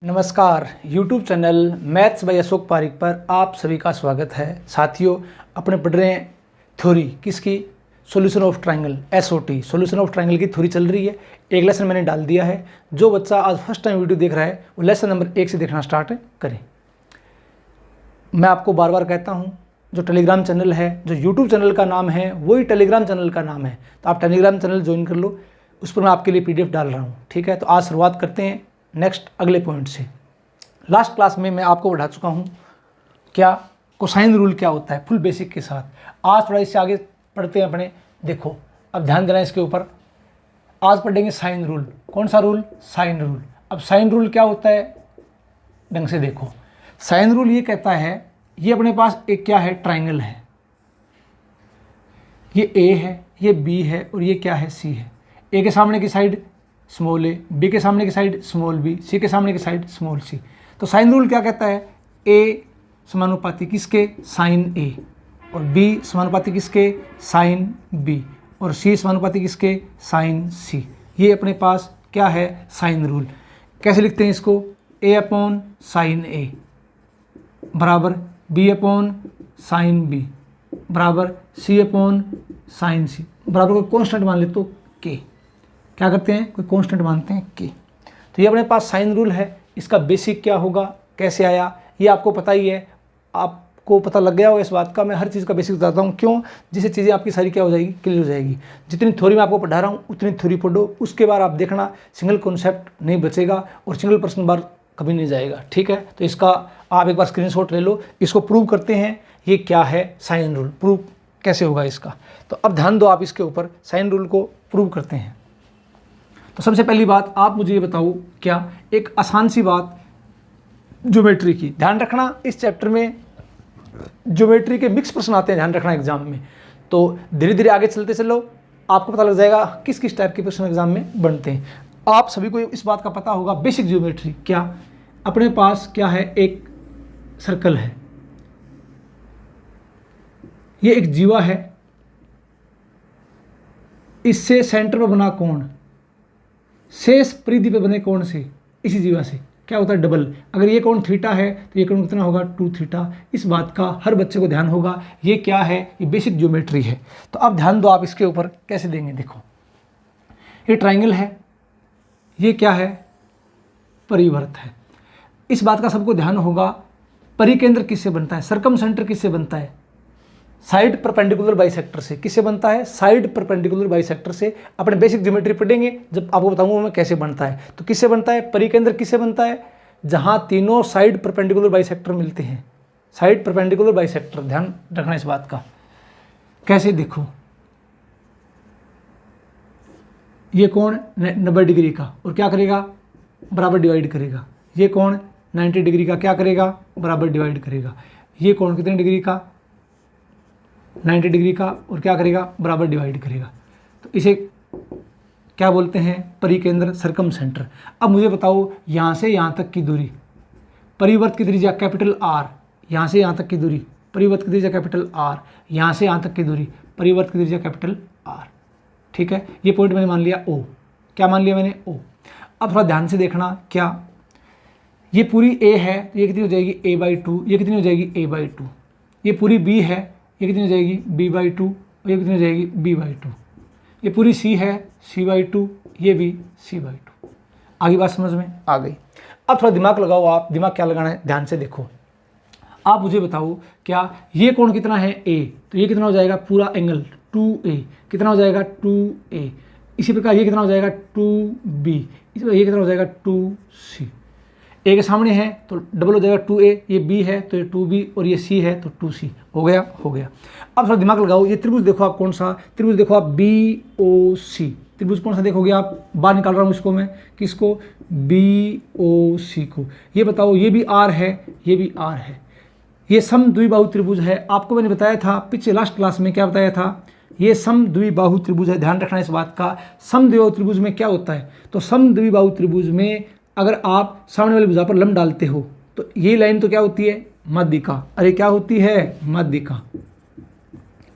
नमस्कार, YouTube channel maths by Ashok Parik पर आप सभी का स्वागत है। साथियों, अपने पढ़ रहे हैं थ्योरी किसकी? Solution of triangle, SOT solution of triangle की थ्योरी चल रही है। एक लेसन मैंने डाल दिया है। जो बच्चा आज फर्स्ट टाइम वीडियो देख रहा है वो लेसन नंबर 1 से देखना स्टार्ट करें। मैं आपको बार बार कहता हूँ, जो टेलीग्राम चैनल है, जो यूट्यूब चैनल का नाम है वही टेलीग्राम चैनल का नाम है, तो आप टेलीग्राम चैनल ज्वाइन कर लो। उस पर मैं आपके लिए PDF डाल रहा हूँ। ठीक है, तो आज शुरुआत करते हैं नेक्स्ट अगले पॉइंट से। लास्ट क्लास में मैं आपको बढ़ा चुका हूँ क्या कोसाइन रूल क्या होता है फुल बेसिक के साथ। आज थोड़ा इससे आगे पढ़ते हैं अपने। देखो, अब ध्यान देना इसके ऊपर। आज पढ़ेंगे साइन रूल। कौन सा रूल? Sine rule. अब साइन रूल क्या होता है ढंग से देखो। साइन रूल ये कहता है, ये अपने पास एक क्या है, ट्राइंगल है। ये A है, ये B है और ये क्या है, C है। A के सामने की साइड स्मॉल a, B के सामने की साइड स्मॉल b, C के सामने की साइड स्मॉल c। तो साइन रूल क्या कहता है? A समानुपाती किसके? साइन A, और B समानुपाती किसके? साइन B, और C समानुपाती किसके? Sine C। ये अपने पास क्या है? Sine rule. कैसे लिखते हैं इसको? A अपॉन साइन A बराबर B अपॉन साइन B बराबर C अपॉन साइन C बराबर कोई कॉन्स्टेंट मान ले तो K। क्या करते हैं? कोई कांस्टेंट मानते हैं K। तो ये अपने पास साइन रूल है। इसका बेसिक क्या होगा, कैसे आया, ये आपको पता ही है। आपको पता लग गया होगा इस बात का। मैं हर चीज़ का बेसिक बताता हूँ। क्यों? जिससे चीज़ें आपकी सारी क्या हो जाएगी, क्लियर हो जाएगी। जितनी थ्योरी मैं आपको पढ़ा रहा हूँ उतनी थ्योरी पढ़ो। उसके बाद आप देखना सिंगल कॉन्सेप्ट नहीं बचेगा और सिंगल पर्सन बार कभी नहीं जाएगा। ठीक है, तो इसका आप एक बार स्क्रीनशॉट ले लो। इसको प्रूव करते हैं। ये क्या है साइन रूल, प्रूव कैसे होगा इसका। तो अब ध्यान दो आप इसके ऊपर। साइन रूल को प्रूव करते हैं। तो सबसे पहली बात आप मुझे ये बताओ, क्या एक आसान सी बात ज्योमेट्री की। ध्यान रखना इस चैप्टर में ज्योमेट्री के मिक्स प्रश्न आते हैं, ध्यान रखना एग्जाम में। तो धीरे धीरे आगे चलते चलो, आपको पता लग जाएगा किस किस टाइप के प्रश्न एग्जाम में बनते हैं। आप सभी को इस बात का पता होगा बेसिक ज्योमेट्री। क्या अपने पास क्या है, एक सर्कल है, ये एक जीवा है, इससे सेंटर पर बना कोण शेष परिधि पे बने कोण से, इसी जीवा से क्या होता है, डबल। अगर ये कोण थीटा है तो ये कोण कितना होगा, 2 थीटा। इस बात का हर बच्चे को ध्यान होगा। ये क्या है, ये बेसिक ज्योमेट्री है। तो अब ध्यान दो आप इसके ऊपर कैसे देंगे। देखो, ये ट्राइंगल है, ये क्या है, परिवर्त है। इस बात का सबको ध्यान होगा, परिकेंद्र किससे बनता है, सरकम सेंटर किससे बनता है, साइड परपेंडिकुलर बाइसेक्टर से। किससे बनता है? साइड परपेंडिकुलर बाइसेक्टर से। अपने बेसिक ज्योमेट्री पढ़ेंगे जब आपको बताऊंगा मैं कैसे बनता है। तो किससे बनता है? परिकेंद्र किससे बनता है? जहां तीनों साइड परपेंडिकुलर बाइसेक्टर मिलते हैं। साइड परपेंडिकुलर बाइसेक्टर, ध्यान रखना इस बात का। कैसे? देखो, ये कोण 90 डिग्री का और क्या करेगा, बराबर डिवाइड करेगा। ये कोण 90 डिग्री का क्या करेगा, बराबर डिवाइड करेगा। ये कोण कितने डिग्री का, 90 डिग्री का, और क्या करेगा, बराबर डिवाइड करेगा। तो इसे क्या बोलते हैं? परिकेंद्र, सरकम सेंटर। अब मुझे बताओ, यहाँ से यहाँ तक की दूरी, परिवर्त की त्रिज्या कैपिटल R, यहाँ से यहाँ तक की दूरी परिवर्त की त्रिज्या कैपिटल R, यहाँ से यहाँ तक की दूरी परिवर्त की त्रिज्या कैपिटल R। ठीक है, ये पॉइंट मैंने मान लिया O। क्या मान लिया मैंने? O। अब थोड़ा ध्यान से देखना, क्या ये पूरी A है तो ये कितनी हो जाएगी, A/2। ये कितनी हो जाएगी, A/2। ये पूरी B है, ये कितनी हो जाएगी, B/2। और ये कितनी हो जाएगी, B/2। ये पूरी C है, C/2। ये भी C/2। आगे बात समझ में आ गई। अब थोड़ा दिमाग लगाओ आप। दिमाग क्या लगाना है, ध्यान से देखो। आप मुझे बताओ, क्या ये कोण कितना है, A, तो ये कितना हो जाएगा, पूरा एंगल 2A कितना हो जाएगा, 2A। इसी प्रकार ये कितना हो जाएगा, 2B। इसी प्रकार ये कितना हो जाएगा, 2C। A के सामने है तो डबल हो जाएगा 2A, ये B है तो ये 2B, और ये C है तो 2C। हो गया, हो गया। अब थोड़ा दिमाग लगाओ। ये त्रिभुज देखो आप, कौन सा त्रिभुज देखो आप, BOC। त्रिभुज कौन सा देखोगे आप, बाहर निकाल रहा हूँ इसको मैं, किसको, BOC को। ये बताओ, ये भी R है, ये भी R है। ये समद्विबाहु त्रिभुज है। आपको मैंने बताया था पिछले लास्ट क्लास में, क्या बताया था, ये समद्विबाहु त्रिभुज है। ध्यान रखना इस बात का। समद्विबाहु त्रिभुज में क्या होता है, तो समद्विबाहु त्रिभुज में अगर आप सामने वाली भुजा पर लंब डालते हो तो ये लाइन तो क्या होती है, माध्यिका। अरे क्या होती है, माध्यिका,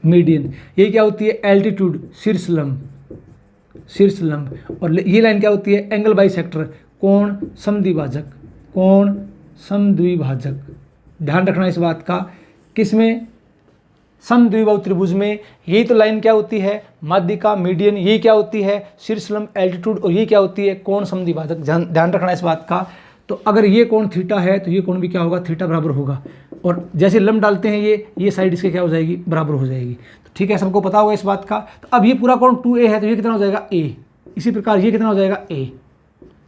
मीडियन। ये क्या होती है, एल्टीट्यूड, शीर्ष लंब, शीर्ष लंब। और ये लाइन क्या होती है, एंगल बाइसेक्टर, कोण समद्विभाजक। कोण समद्विभाजक। ध्यान रखना इस बात का, किसमें, समद्विबाहु त्रिभुज में। यही तो लाइन क्या होती है, माध्यिका, मीडियन, यही क्या होती है, शीर्ष लंब, एल्टीट्यूड, और ये क्या होती है, कोण समद्विभाजक। ध्यान रखना इस बात का। तो अगर ये कोण थीटा है तो ये कोण भी क्या होगा, थीटा बराबर होगा। और जैसे लंब डालते हैं ये साइड इसके क्या हो जाएगी, बराबर हो जाएगी। तो ठीक है, सबको पता होगा इस बात का। तो अब ये पूरा कोण 2a है तो ये कितना हो जाएगा, a। इसी प्रकार ये कितना हो जाएगा, a।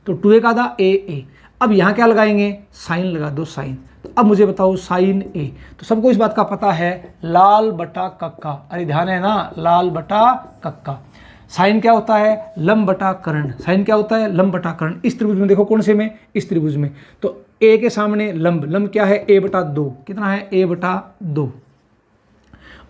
तो 2a का आधा a। अब यहाँ क्या लगाएंगे, साइन लगा दो, साइन। तो अब मुझे बताओ साइन a। तो सबको इस बात का पता है, लाल बटा कक्का। अरे ध्यान है ना, लाल बटा कक्का। साइन क्या होता है, लंब बटा कर्ण। साइन क्या होता है, लंब बटा कर्ण। इस त्रिभुज में देखो, कौन से में, इस त्रिभुज में। तो a के सामने लंब, लंब क्या है, a बटा 2। कितना है, a बटा 2।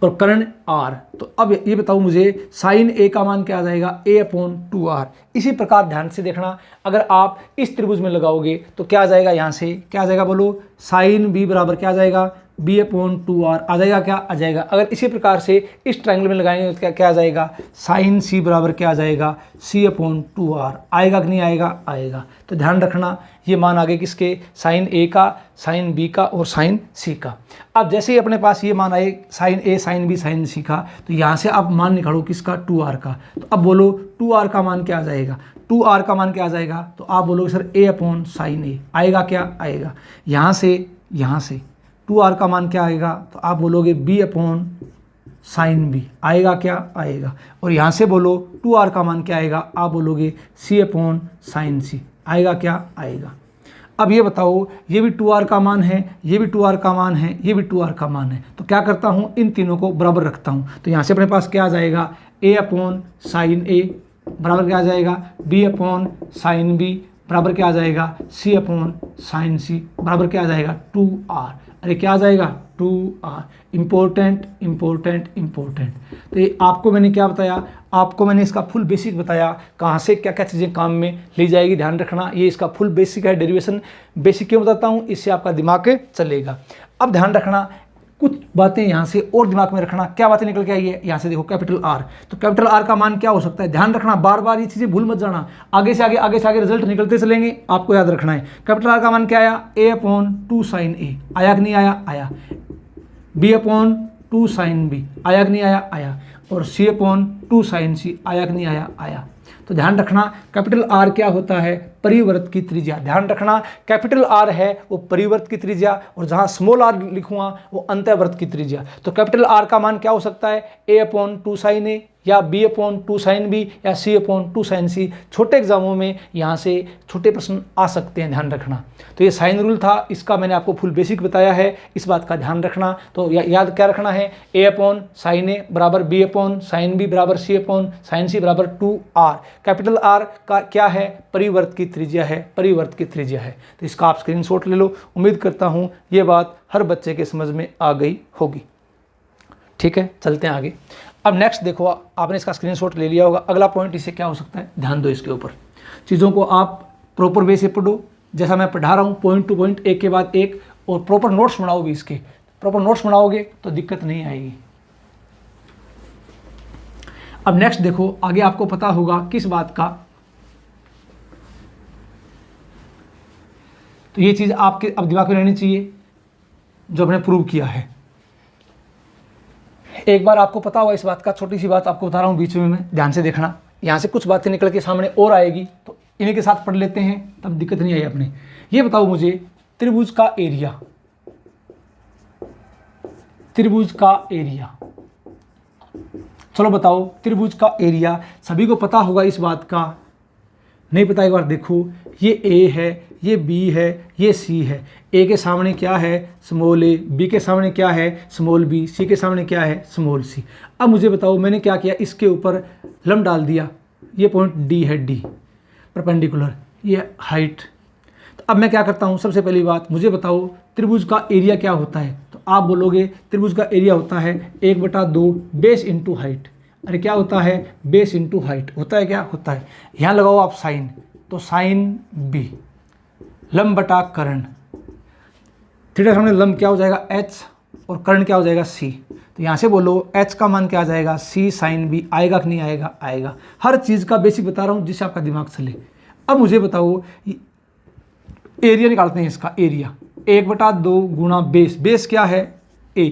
और कर्ण r। तो अब ये बताओ मुझे, साइन a का मान क्या आ जाएगा, a/2r। इसी प्रकार ध्यान से देखना, अगर आप इस त्रिभुज में लगाओगे तो क्या आ जाएगा, यहाँ से क्या आ जाएगा, बोलो, साइन b बराबर क्या आ जाएगा, b/2r आ जाएगा, क्या आ जाएगा। अगर इसी प्रकार से इस ट्रायंगल में लगाएंगे तो क्या आ जाएगा, साइन c बराबर क्या आ जाएगा, c/2r आएगा कि नहीं आएगा, आएगा। तो ध्यान रखना, ये मान आगे किसके, साइन a का, साइन b का और साइन c का। अब जैसे ही अपने पास ये मान आए, sine a, sine b, sine c का, तो यहाँ से आप मान निकालो किसका, 2r का। तो अब बोलो 2r का मान क्या आ जाएगा, 2r का मान क्या आ जाएगा। तो आप बोलोगे सर a/sin a आएगा, क्या आएगा। यहाँ से 2r का मान क्या आएगा, तो आप बोलोगे b/sin b आएगा, क्या आएगा। और यहाँ से बोलो 2r का मान क्या आएगा, आप बोलोगे c/sin c आएगा, क्या आएगा। अब ये बताओ, ये भी 2r का मान है, ये भी 2r का मान है, ये भी 2r का मान है। तो क्या करता हूँ, इन तीनों को बराबर रखता हूँ। तो यहाँ से अपने पास क्या आ जाएगा, a/sin a बराबर क्या आ जाएगा, b/sin b बराबर क्या आ जाएगा, c/sin c बराबर क्या आ जाएगा, 2r। अरे क्या आ जाएगा, 2r। इम्पोर्टेंट। तो ये आपको मैंने क्या बताया, आपको मैंने इसका फुल बेसिक बताया, कहाँ से क्या क्या चीज़ें काम में ली जाएगी। ध्यान रखना, ये इसका फुल बेसिक है, डेरिवेशन बेसिक क्यों बताता हूँ, इससे आपका दिमाग चलेगा। अब ध्यान रखना, कुछ बातें यहाँ से और दिमाग में रखना। क्या बातें निकल के आई है, यहाँ से देखो, कैपिटल R। तो कैपिटल R का मान क्या हो सकता है, ध्यान रखना, बार बार ये चीज़ें भूल मत जाना। आगे से आगे रिजल्ट निकलते चलेंगे, आपको याद रखना है। कैपिटल R का मान क्या आया, a/2sin a आया कि नहीं आया, आया। b/2sin b आया कि नहीं आया, आया। और c/2sin c आया कि नहीं आया, आया। तो ध्यान रखना, कैपिटल R क्या होता है, परिवर्त की त्रिज्या। ध्यान रखना, कैपिटल R है वो परिवर्त की त्रिज्या, और जहां स्मॉल r लिखूंगा वो अंतःवर्त की त्रिज्या। तो कैपिटल R का मान क्या हो सकता है, a/2sin a या b/2sin b या c/2sin c। छोटे एग्जामों में यहाँ से छोटे प्रश्न आ सकते हैं, ध्यान रखना। तो ये साइन रूल था, इसका मैंने आपको फुल बेसिक बताया है, इस बात का ध्यान रखना। तो याद क्या रखना है, a/sin a बराबर b/sin b बराबर c/sin c बराबर 2r। कैपिटल R का क्या है, परिवर्त की त्रिज्या है, परिवर्त की त्रिज्या है। तो इसका आप स्क्रीनशॉट ले लो। उम्मीद करता हूँ ये बात हर बच्चे के समझ में आ गई होगी। ठीक है, चलते हैं आगे। अब नेक्स्ट देखो, आपने इसका स्क्रीनशॉट ले लिया होगा। अगला पॉइंट इससे क्या हो सकता है, ध्यान दो इसके ऊपर। चीज़ों को आप प्रॉपर वे से पढ़ो, जैसा मैं पढ़ा रहा हूँ, पॉइंट टू पॉइंट, एक के बाद एक, और प्रॉपर नोट्स बनाओ भी इसके। प्रॉपर नोट्स बनाओगे तो दिक्कत नहीं आएगी। अब नेक्स्ट देखो, आगे आपको पता होगा किस बात का, तो ये चीज़ आपके अब दिमाग में रहनी चाहिए जो हमने प्रूव किया है। एक बार आपको पता होगा इस बात का, छोटी सी बात आपको बता रहा हूँ बीच में, मैं ध्यान से देखना। यहाँ से कुछ बातें निकल के सामने और आएगी, तो इन्हीं के साथ पढ़ लेते हैं, तब दिक्कत नहीं आई अपने। ये बताओ मुझे, त्रिभुज का एरिया, त्रिभुज का एरिया, चलो बताओ, त्रिभुज का एरिया सभी को पता होगा इस बात का। नहीं पता, एक बार देखो, ये A है, ये B है, ये C है। A के सामने क्या है, स्मॉल a, B के सामने क्या है, स्मॉल b, C के सामने क्या है, स्मॉल c। अब मुझे बताओ, मैंने क्या किया, इसके ऊपर लंब डाल दिया। ये पॉइंट D है, D परपेंडिकुलर, ये हाइट। तो अब मैं क्या करता हूँ, सबसे पहली बात मुझे बताओ, त्रिभुज का एरिया क्या होता है। तो आप बोलोगे त्रिभुज का एरिया होता है 1/2 बेस इंटू हाइट। अरे क्या होता है, बेस इंटू हाइट होता है, क्या होता है। यहाँ लगाओ आप साइन, तो साइन b, लंब बटा कर्ण। थीटा सामने लंब क्या हो जाएगा, h, और कर्ण क्या हो जाएगा, c। तो यहाँ से बोलो h का मान क्या आ जाएगा, c साइन b आएगा कि नहीं आएगा, आएगा। हर चीज़ का बेसिक बता रहा हूँ जिससे आपका दिमाग चले। अब मुझे बताओ, एरिया निकालते हैं इसका, एरिया 1/2 गुणा बेस, बेस क्या है a,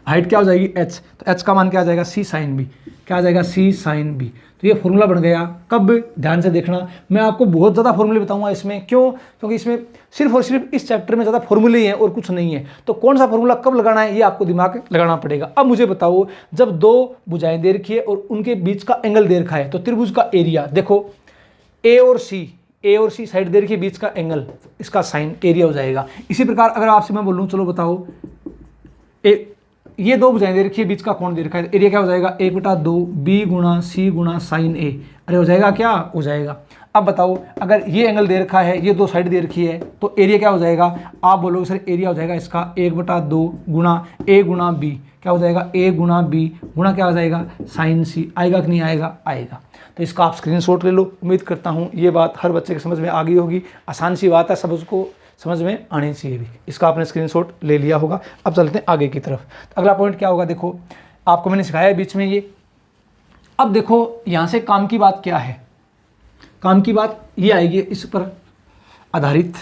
हाइट क्या हो जाएगी h, तो h का मान क्या आ जाएगा c साइन b, क्या आ जाएगा c साइन b। तो ये फॉर्मूला बन गया। कब, ध्यान से देखना, मैं आपको बहुत ज़्यादा फॉर्मूले बताऊंगा इसमें, क्यों, क्योंकि इसमें सिर्फ और सिर्फ इस चैप्टर में ज़्यादा फॉर्मूले ही हैं और कुछ नहीं है। तो कौन सा फॉर्मूला कब लगाना है ये आपको दिमाग लगाना पड़ेगा। अब मुझे बताओ, जब दो भुजाएं दे रखी है और उनके बीच का एंगल दे रखा है, तो त्रिभुज का एरिया देखो, ए और सी साइड दे रखी है, बीच का एंगल, इसका साइन एरिया हो जाएगा। इसी प्रकार अगर आपसे मैं बोलूँ, चलो बताओ, ये दो भुजाएं दे रखी है, बीच का कोण दे रखा है, एरिया क्या हो जाएगा 1/2 बी गुणा सी गुणा साइन ए, अरे हो जाएगा, क्या हो जाएगा। अब बताओ, अगर ये एंगल दे रखा है, ये दो साइड दे रखी है, तो एरिया क्या हो जाएगा, आप बोलोगे सर एरिया हो जाएगा इसका 1/2 गुणा ए गुणा बी, क्या हो जाएगा ए गुणा बी गुणा क्या हो जाएगा साइन सी, आएगा कि नहीं आएगा, आएगा। तो इसका आप स्क्रीनशॉट ले लो। उम्मीद करता हूँ ये बात हर बच्चे के समझ में आ गई होगी, आसान सी बात है, सब उसको समझ में आनी चाहिए भी। इसका आपने स्क्रीनशॉट ले लिया होगा। अब चलते हैं आगे की तरफ। तो अगला पॉइंट क्या होगा, देखो आपको मैंने सिखाया है बीच में ये। अब देखो यहाँ से काम की बात क्या है, काम की बात ये आएगी इस पर आधारित,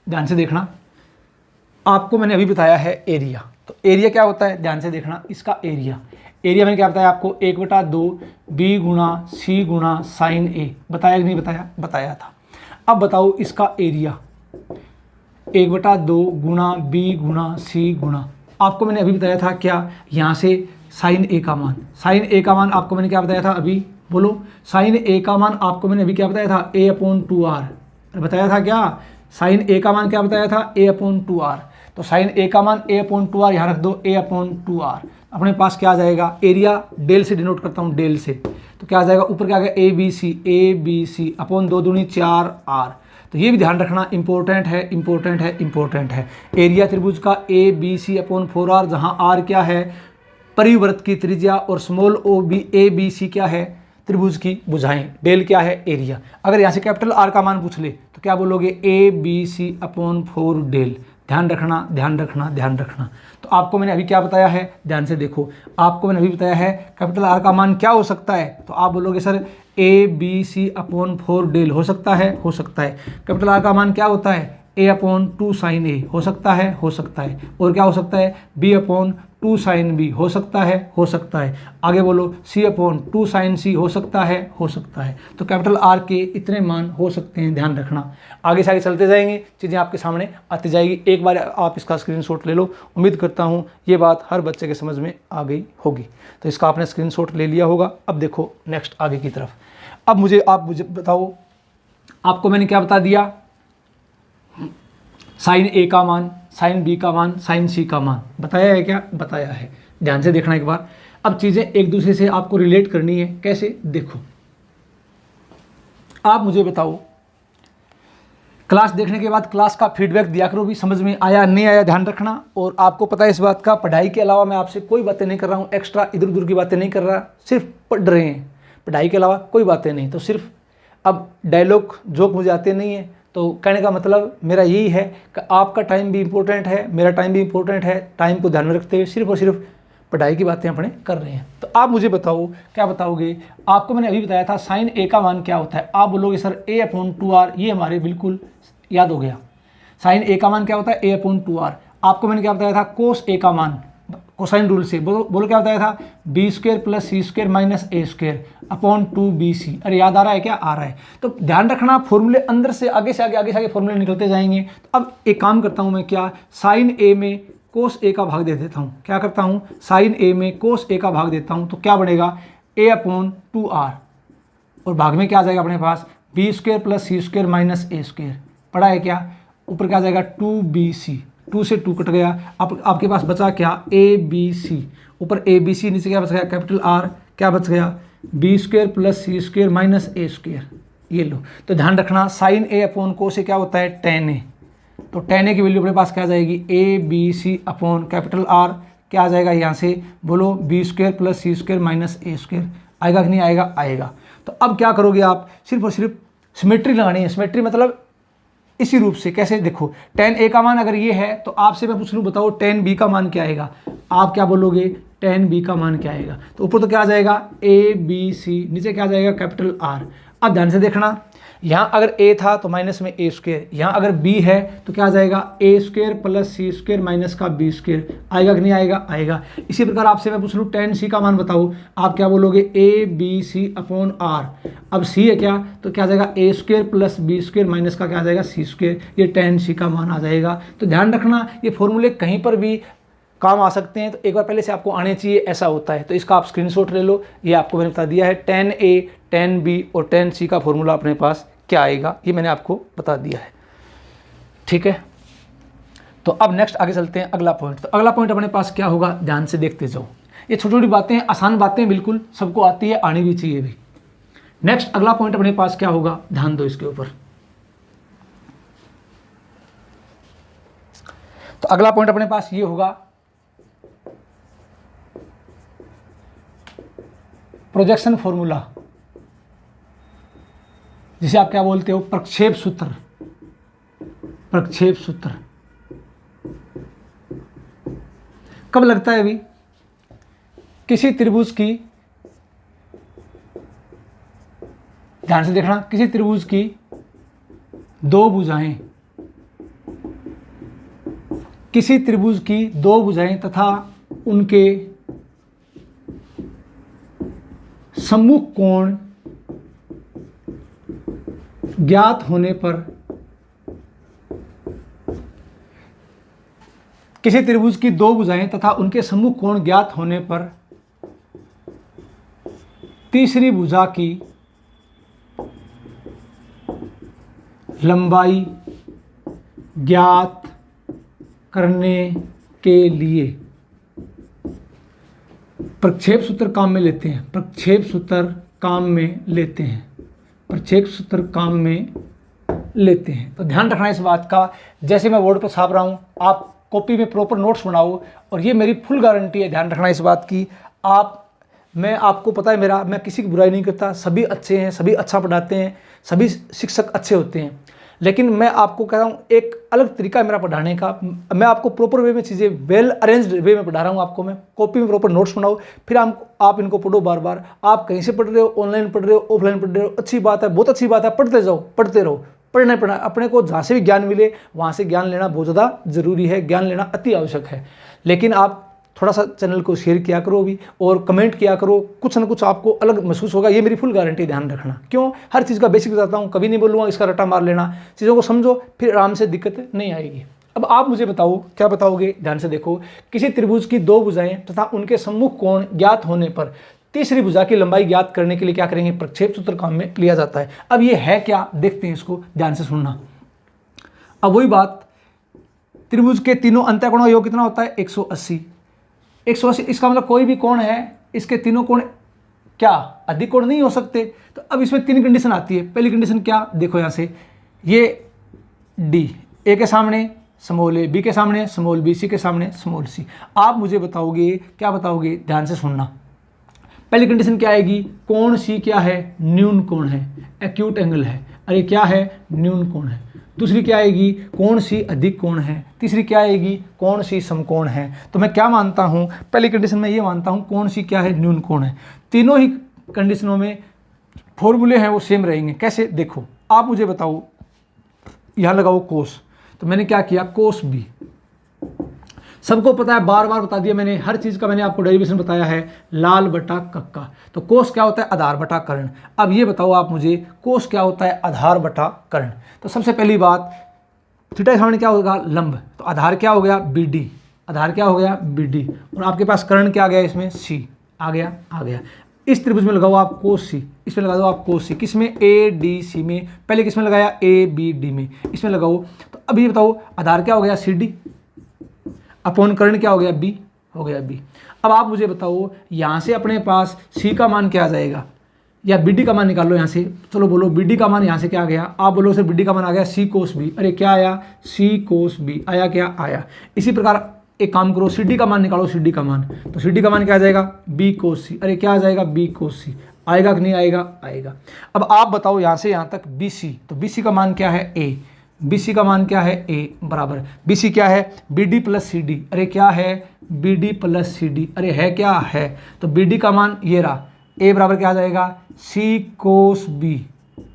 ध्यान से देखना। आपको मैंने अभी बताया है एरिया, तो एरिया क्या होता है, ध्यान से देखना, इसका एरिया मैंने क्या बताया आपको 1/2 बी गुणा सी गुणा साइन ए, बताया कि नहीं बताया, बताया था। अब बताओ इसका एरिया 1/2 गुणा बी गुणा सी गुणा, आपको मैंने अभी बताया था क्या, यहाँ से साइन ए का मान, साइन ए का मान आपको मैंने क्या बताया था अभी, बोलो, साइन ए का मान आपको मैंने अभी क्या बताया था a/2r, बताया था क्या, साइन ए का मान क्या बताया था a/2r। तो साइन ए का मान a/2r यहाँ रख दो, a/2r, अपने पास क्या आ जाएगा, एरिया डेल से डिनोट करता हूँ, डेल से, तो क्या आ जाएगा, ऊपर क्या आ गया ए बी सी अपॉन 2 दूनी 4r। तो ये भी ध्यान रखना, इंपॉर्टेंट है, इंपॉर्टेंट है, इंपॉर्टेंट है। एरिया त्रिभुज का ए बी सी अपॉन 4r, जहाँ r क्या है परिवृत्त की त्रिज्या और small O B A B C क्या है त्रिभुज की भुजाएं, डेल क्या है एरिया। अगर यहाँ से कैपिटल R का मान पूछ ले तो क्या बोलोगे A B C upon 4 del. ध्यान रखना, ध्यान रखना, ध्यान रखना। तो आपको मैंने अभी क्या बताया है, ध्यान से देखो, आपको मैंने अभी बताया है कैपिटल R का मान क्या हो सकता है, तो आप बोलोगे sir A B C upon 4 del हो सकता है, हो सकता है। कैपिटल R का मान क्या होता है a/2 साइन ए, हो सकता है, हो सकता है। और क्या हो सकता है b/2 साइन बी, हो सकता है, हो सकता है। आगे बोलो c/2 साइन सी, हो सकता है, हो सकता है। तो कैपिटल R के इतने मान हो सकते हैं, ध्यान रखना। आगे से आगे चलते जाएंगे, चीज़ें आपके सामने आती जाएगी। एक बार आप इसका स्क्रीनशॉट ले लो। उम्मीद करता हूँ ये बात हर बच्चे के समझ में आ गई होगी। तो इसका आपने स्क्रीनशॉट ले लिया होगा। अब देखो नेक्स्ट आगे की तरफ। अब आप मुझे बताओ, आपको मैंने क्या बता दिया, साइन ए का मान, साइन बी का मान, साइन सी का मान बताया है क्या, बताया है। ध्यान से देखना एक बार। अब चीज़ें एक दूसरे से आपको रिलेट करनी है, कैसे, देखो आप मुझे बताओ, क्लास देखने के बाद क्लास का फीडबैक दिया करो भी, समझ में आया नहीं आया ध्यान रखना। और आपको पता है इस बात का, पढ़ाई के अलावा मैं आपसे कोई बातें नहीं कर रहा हूँ, एक्स्ट्रा इधर उधर की बातें नहीं कर रहा, सिर्फ पढ़ रहे हैं, पढ़ाई के अलावा कोई बातें नहीं। तो सिर्फ अब डायलॉग जोक मुझे आते नहीं है, तो कहने का मतलब मेरा यही है कि आपका टाइम भी इम्पोर्टेंट है, मेरा टाइम भी इम्पोर्टेंट है। टाइम को ध्यान में रखते हुए सिर्फ और सिर्फ पढ़ाई की बातें अपने कर रहे हैं। तो आप मुझे बताओ, क्या बताओगे। आपको मैंने अभी बताया था साइन ए का मान क्या होता है, आप बोलोगे सर a/2r, ये हमारे बिल्कुल याद हो गया। साइन ए का मान क्या होता है a/2r। आपको मैंने क्या बताया था, कोस ए का मान, कोसाइन रूल से बोलो क्या बताया था, b² + c² - a² upon 2bc। अरे याद आ रहा है क्या, आ रहा है। तो ध्यान रखना, फॉर्मूले अंदर से आगे से आगे फॉर्मूले निकलते जाएंगे। तो अब एक काम करता हूँ मैं, क्या, साइन ए में कोस ए का भाग दे देता हूँ। क्या करता हूँ, साइन ए में कोस ए का भाग देता हूँ, तो क्या बनेगा a/2r, और भाग में क्या आ जाएगा अपने पास, b² + c² - a²। पढ़ा है क्या, ऊपर क्या आ जाएगा 2bc, 2 से 2 कट गया, आपके पास बचा क्या abc, ऊपर abc, नीचे क्या बच गया कैपिटल R, क्या बच गया b² + c² - a²। ये लो। तो ध्यान रखना, साइन ए अपॉन कोस ए क्या होता है tan a। तो tan a की वैल्यू अपने पास क्या आ जाएगी abc अपॉन कैपिटल R, क्या आ जाएगा यहाँ से, बोलो b² + c² - a²। आएगा कि नहीं आएगा, आएगा। तो अब क्या करोगे आप, सिर्फ और सिर्फ सिमेट्री लगानी है। सिमेट्री मतलब इसी रूप से, कैसे, देखो tan a का मान अगर ये है, तो आपसे मैं पूछ लूँ बताओ tan b का मान क्या आएगा, आप क्या बोलोगे tan b का मान क्या आएगा। तो ऊपर तो क्या आ जाएगा abc, नीचे क्या आ जाएगा कैपिटल R। अब ध्यान से देखना, यहाँ अगर a था तो माइनस में a स्क्वायर, यहाँ अगर b है तो क्या आ जाएगा a square plus c square minus का b स्क्वायर। आएगा कि नहीं आएगा? आएगा। इसी प्रकार आपसे मैं पूछ लूँ tan c का मान बताओ, आप क्या बोलोगे? a b c upon r। अब c है क्या, तो क्या आ जाएगा a square plus b square minus का क्या आ जाएगा c स्क्वायर, ये tan c का मान आ जाएगा। तो ध्यान रखना ये फॉर्मूले कहीं पर भी काम आ सकते हैं, तो एक बार पहले से आपको आने चाहिए, ऐसा होता है। तो इसका आप स्क्रीनशॉट ले लो, ये आपको मैंने बता दिया है। tan a tan b और tan c का फॉर्मूला अपने पास क्या आएगा, ये मैंने आपको बता दिया है। ठीक है, तो अब नेक्स्ट आगे चलते हैं अगला पॉइंट। तो अगला पॉइंट अपने पास क्या होगा, ध्यान से देखते जाओ। ये छोटी छोटी बातें हैं, आसान बातें बिल्कुल सबको आती है, आनी भी चाहिए भी। नेक्स्ट अगला पॉइंट अपने पास क्या होगा, ध्यान दो इसके ऊपर। तो अगला पॉइंट अपने पास ये होगा प्रोजेक्शन फॉर्मूला, जिसे आप क्या बोलते हो, प्रक्षेप सूत्र। प्रक्षेप सूत्र कब लगता है? अभी किसी त्रिभुज की, ध्यान से देखना, किसी त्रिभुज की दो भुजाएं, किसी त्रिभुज की दो भुजाएं तथा उनके सम्मुख कोण ज्ञात होने पर, किसी त्रिभुज की दो भुजाएं तथा उनके सम्मुख कोण ज्ञात होने पर तीसरी भुजा की लंबाई ज्ञात करने के लिए प्रक्षेप सूत्र काम में लेते हैं। प्रक्षेप सूत्र काम में लेते हैं। प्रक्षेप सूत्र काम में लेते हैं। तो ध्यान रखना इस बात का, जैसे मैं बोर्ड पर छाप रहा हूँ, आप कॉपी में प्रॉपर नोट्स बनाओ, और ये मेरी फुल गारंटी है। ध्यान रखना इस बात की, मैं आपको पता है मेरा, मैं किसी की बुराई नहीं करता, सभी अच्छे हैं, सभी अच्छा पढ़ाते हैं, सभी शिक्षक अच्छे होते हैं, लेकिन मैं आपको कह रहा हूँ एक अलग तरीका है मेरा पढ़ाने का। मैं आपको प्रॉपर वे में चीज़ें वेल अरेंज्ड वे में पढ़ा रहा हूँ आपको। मैं कॉपी में प्रॉपर नोट्स बनाओ, फिर आप इनको पढ़ो बार बार। आप कहीं से पढ़ रहे हो, ऑनलाइन पढ़ रहे हो, ऑफलाइन पढ़ रहे हो, अच्छी बात है, बहुत अच्छी बात है, पढ़ते जाओ, पढ़ते रहो। पढ़ना अपने को जहाँ से भी ज्ञान मिले वहाँ से ज्ञान लेना बहुत ज़्यादा ज़रूरी है, ज्ञान लेना अति आवश्यक है। लेकिन आप थोड़ा सा चैनल को शेयर किया करो भी, और कमेंट किया करो, कुछ ना कुछ आपको अलग महसूस होगा, ये मेरी फुल गारंटी। ध्यान रखना, क्यों, हर चीज़ का बेसिक बताता हूँ, कभी नहीं बोलूँगा इसका रट्टा मार लेना। चीज़ों को समझो, फिर आराम से दिक्कत नहीं आएगी। अब आप मुझे बताओ, क्या बताओगे, ध्यान से देखो। किसी त्रिभुज की दो भुजाएं तथा उनके सम्मुख कोण ज्ञात होने पर तीसरी भुजा की लंबाई ज्ञात करने के लिए क्या करेंगे, प्रक्षेप सूत्र काम में लिया जाता है। अब ये है क्या, देखते हैं इसको, ध्यान से सुनना। अब वही बात, त्रिभुज के तीनों अंतःकोणों का योग कितना होता है, 180। 180 इसका मतलब कोई भी कोण है, इसके तीनों कोण क्या अधिक कोण नहीं हो सकते। तो अब इसमें तीन कंडीशन आती है। पहली कंडीशन क्या, देखो यहाँ से, ये डी, ए के सामने स्मॉल ए, बी के सामने स्मॉल बी, सी के सामने स्मॉल सी। आप मुझे बताओगे, क्या बताओगे, ध्यान से सुनना। पहली कंडीशन क्या आएगी, कोण सी क्या है, न्यून कोण है, एक्यूट एंगल है। अरे क्या है, न्यून कोण है। दूसरी क्या आएगी, कोण सी अधिक कोण है। तीसरी क्या आएगी, कोण सी समकोण है। तो मैं क्या मानता हूं, पहली कंडीशन में ये मानता हूं कोण सी क्या है, न्यून कोण है। तीनों ही कंडीशनों में फॉर्मूले हैं वो सेम रहेंगे। कैसे, देखो आप मुझे बताओ, यहां लगाओ कोस, तो मैंने क्या किया, कोस बी। सबको पता है, बार बार बता दिया मैंने, हर चीज़ का मैंने आपको डेरिवेशन बताया है, लाल बटा कक्का। तो कोस क्या होता है, आधार बटा कर्ण। अब ये बताओ आप मुझे, कोस क्या होता है, आधार बटा कर्ण। तो सबसे पहली बात, थीटा के सामने क्या होगा, लंब। तो आधार क्या हो गया, बी डी। आधार क्या हो गया, बी डी। और आपके पास कर्ण क्या आ गया, इसमें सी आ गया, आ गया। इस त्रिभुज में लगाओ आप कोस सी, इसमें लगा दो आप कोस सी, किसमें, ए डी सी में। पहले किसमें लगाया, ए बी डी में, इसमें लगाओ। तो अब ये बताओ, आधार क्या हो गया, सी डी, अपॉन कर्ण क्या हो गया, बी हो गया, बी। अब आप मुझे बताओ, यहाँ से अपने पास सी का मान क्या आ जाएगा, या बी डी का मान निकाल लो यहाँ से। चलो बोलो, बी डी का मान यहाँ से क्या आ गया, आप बोलो सर बी डी का मान आ गया सी कोस बी। अरे क्या आया, सी कोस बी आया, क्या आया। इसी प्रकार एक काम करो, सी डी का मान निकालो, सी डी का मान। तो सी डी का मान क्या आ जाएगा, बी कोस सी। अरे क्या आ जाएगा, बी कोस सी। आएगा कि नहीं आएगा, आएगा। अब आप बताओ यहाँ से यहाँ तक बी सी, तो बी सी का मान क्या है, ए। बी सी का मान क्या है, ए बराबर, बी सी क्या है, B D plus C D. अरे क्या है, B D plus C D. अरे है क्या है, तो बी डी का मान ये रहा, ए बराबर क्या आ जाएगा, सी कोस बी।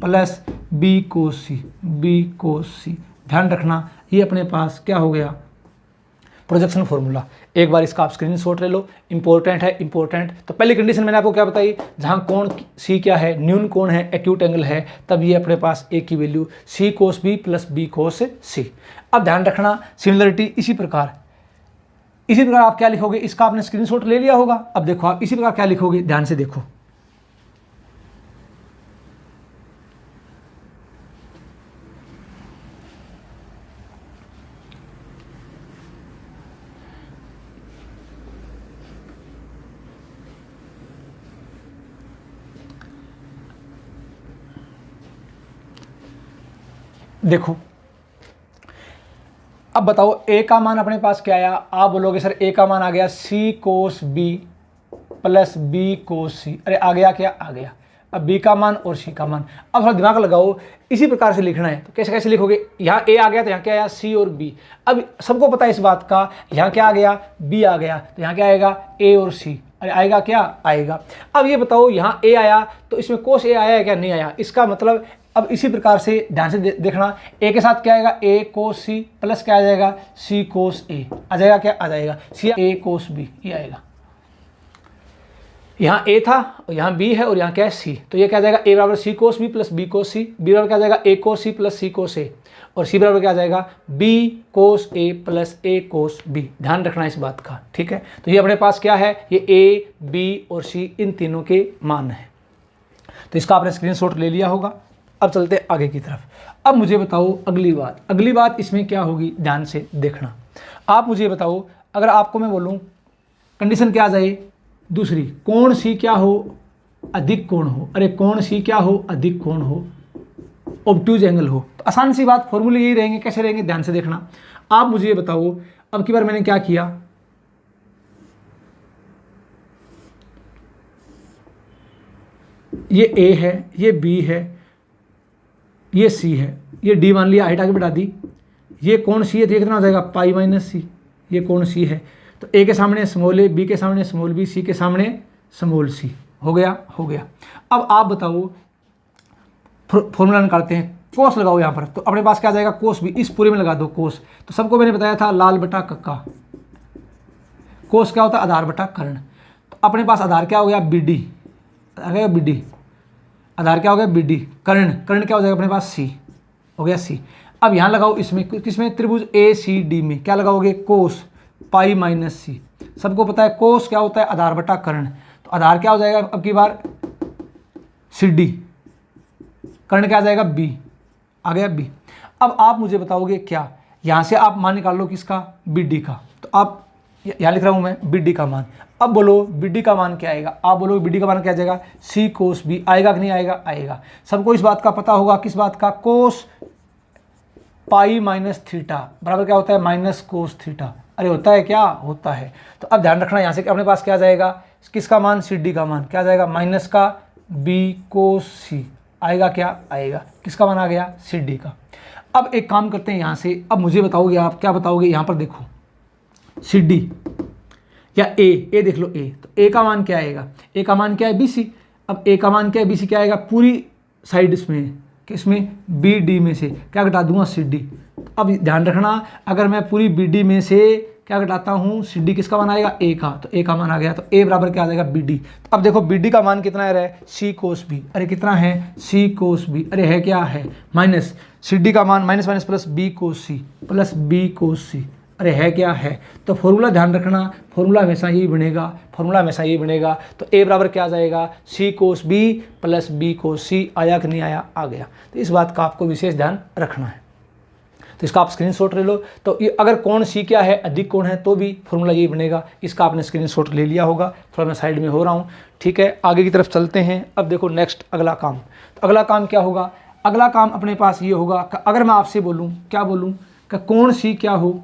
प्लस बी कोस सी, बी कोस सी। ध्यान रखना ये अपने पास क्या हो गया, प्रोजेक्शन फॉर्मूला। एक बार इसका आप स्क्रीनशॉट ले लो, इंपॉर्टेंट है इंपॉर्टेंट। तो पहली कंडीशन मैंने आपको क्या बताई, जहां कोण सी क्या है, न्यून कोण है, एक्यूट एंगल है, तब ये अपने पास ए की वैल्यू सी कोस बी प्लस बी कोस सी। अब ध्यान रखना सिमिलरिटी इसी प्रकार आप क्या लिखोगे, इसका आपने स्क्रीनशॉट ले लिया होगा। अब देखो आप इसी प्रकार क्या लिखोगे, ध्यान से देखो। देखो अब बताओ ए का मान अपने पास क्या आया, आप बोलोगे सर ए का मान आ गया सी कोस बी प्लस बी कोस सी। अरे आ गया क्या, आ गया। अब बी का मान और सी का मान, अब थोड़ा दिमाग लगाओ, इसी प्रकार से लिखना है। तो कैसे कैसे लिखोगे, यहाँ ए आ गया तो यहाँ क्या आया सी और बी। अब सबको पता है इस बात का, यहाँ क्या आ गया बी आ गया, तो यहाँ क्या आएगा ए और सी। अरे आएगा क्या, आएगा। अब ये बताओ यहाँ ए आया तो इसमें कोस ए आया है क्या, नहीं आया। इसका मतलब अब इसी प्रकार से ध्यान से देखना, ए के साथ क्या आएगा ए कोस सी प्लस क्या आ जाएगा सी कोस ए, आ जाएगा क्या, आ जाएगा सी ए कोस बी, ये आएगा। यहाँ ए था और यहाँ बी है और यहाँ क्या है सी, तो ये क्या आ जाएगा ए बराबर सी कोस बी प्लस बी कोस सी, बी बराबर क्या आ जाएगा ए कोस सी प्लस सी कोस ए, और सी बराबर क्या आ जाएगा बी कोस ए प्लस ए कोस बी। ध्यान रखना इस बात का, ठीक है। तो ये अपने पास क्या है, ये ए बी और सी इन तीनों के मान है। तो इसका आपने स्क्रीनशॉट ले लिया होगा। अब चलते आगे की तरफ। अब मुझे बताओ अगली बात इसमें क्या होगी, ध्यान से देखना। आप मुझे बताओ, अगर आपको मैं बोलूं कंडीशन क्या आ जाए दूसरी, कोण सी क्या हो अधिक कोण हो। अरे कोण सी क्या हो, अधिक कोण हो, ऑब्ट्यूज एंगल हो। तो आसान सी बात, फॉर्मूले यही रहेंगे। कैसे रहेंगे, ध्यान से देखना। आप मुझे बताओ, अब की बार मैंने क्या किया, ये ए है, ये बी है, ये सी है, ये डी मान लिया, हाइट आगे बढ़ा दी। ये कोण सी है तो ये कितना हो जाएगा पाई माइनस सी, ये कोण सी है। तो ए के सामने स्मॉल ए, बी के सामने स्मॉल बी, सी के सामने स्मॉल सी। हो गया, हो गया। अब आप बताओ, फॉर्मूला निकालते हैं, कोस लगाओ यहाँ पर। तो अपने पास क्या आ जाएगा कोस बी, इस पूरे में लगा दो कोस। तो सबको मैंने बताया था लाल बटा कक्का, कोस क्या होता है आधार बटा कर्ण। तो अपने पास आधार क्या हो गया बी डी, आ गया बी डी, आधार क्या हो गया बी डी, कर्ण क्या हो जाएगा अपने पास सी, हो गया सी। अब यहाँ लगाओ इसमें, किसमें, त्रिभुज ए सी डी में क्या लगाओगे कोस पाई माइनस सी। सबको पता है कोस क्या होता है आधार बटा कर्ण। तो आधार क्या हो जाएगा अब की बार सी डी, कर्ण क्या आ जाएगा बी, आ गया बी। अब आप मुझे बताओगे क्या, यहाँ से आप मान निकाल लो किसका, बी डी का। तो आप यहाँ लिख रहा हूँ मैं बी डी का मान। अब बोलो बी डी का मान क्या आएगा, आप बोलो बी डी का मान क्या आ जाएगा सी कोस बी। आएगा कि नहीं आएगा, आएगा। सबको इस बात का पता होगा, किस बात का, कोस पाई माइनस थीटा बराबर क्या होता है माइनस कोस थीटा। अरे होता है क्या, होता है। तो अब ध्यान रखना, यहाँ से अपने पास क्या आ जाएगा, किसका मान, सी डी का मान क्या आ जाएगा माइनस का बी कोस सी। आएगा क्या, आएगा। किसका मान आ गया, सी डी का। अब एक काम करते हैं यहाँ से, अब मुझे बताओगे आप क्या बताओगे, यहाँ पर देखो सी डी या ए देख लो ए। तो ए का मान क्या आएगा, ए का मान क्या है बी सी। अब ए का मान क्या है बी सी, क्या आएगा पूरी साइड इसमें, किसमें बी डी में से क्या घटा दूंगा सी डी। अब ध्यान रखना, अगर मैं पूरी बी डी में से क्या घटाता हूँ सी डी, किसका मान आएगा ए का। तो ए का मान आ गया, तो ए बराबर क्या आ जाएगा बी डी। अब देखो बी डी का मान कितना है सी कोस बी। अरे कितना है सी कोस बी, अरे है क्या है माइनस सी डी का मान माइनस माइनस प्लस बी कोस सी प्लस बी कोस सी। अरे है क्या है। तो फॉर्मूला ध्यान रखना, फॉर्मूला हमेशा यही बनेगा, फॉर्मूला हमेशा यही बनेगा। तो ए बराबर क्या आ जाएगा सी कोस बी प्लस बी कोस सी। आया कि नहीं आया, आ गया। तो इस बात का आपको विशेष ध्यान रखना है। तो इसका आप स्क्रीनशॉट ले लो। तो ये अगर कोण सी क्या है अधिक कोण है तो भी फॉर्मूला यही बनेगा। इसका आपने स्क्रीनशॉट ले लिया होगा, थोड़ा मैं साइड में हो रहा हूँ, ठीक है। आगे की तरफ चलते हैं। अब देखो नेक्स्ट अगला काम, तो अगला काम क्या होगा, अगला काम अपने पास ये होगा कि अगर मैं आपसे बोलूँ, क्या बोलूँ कि कोण सी क्या हो,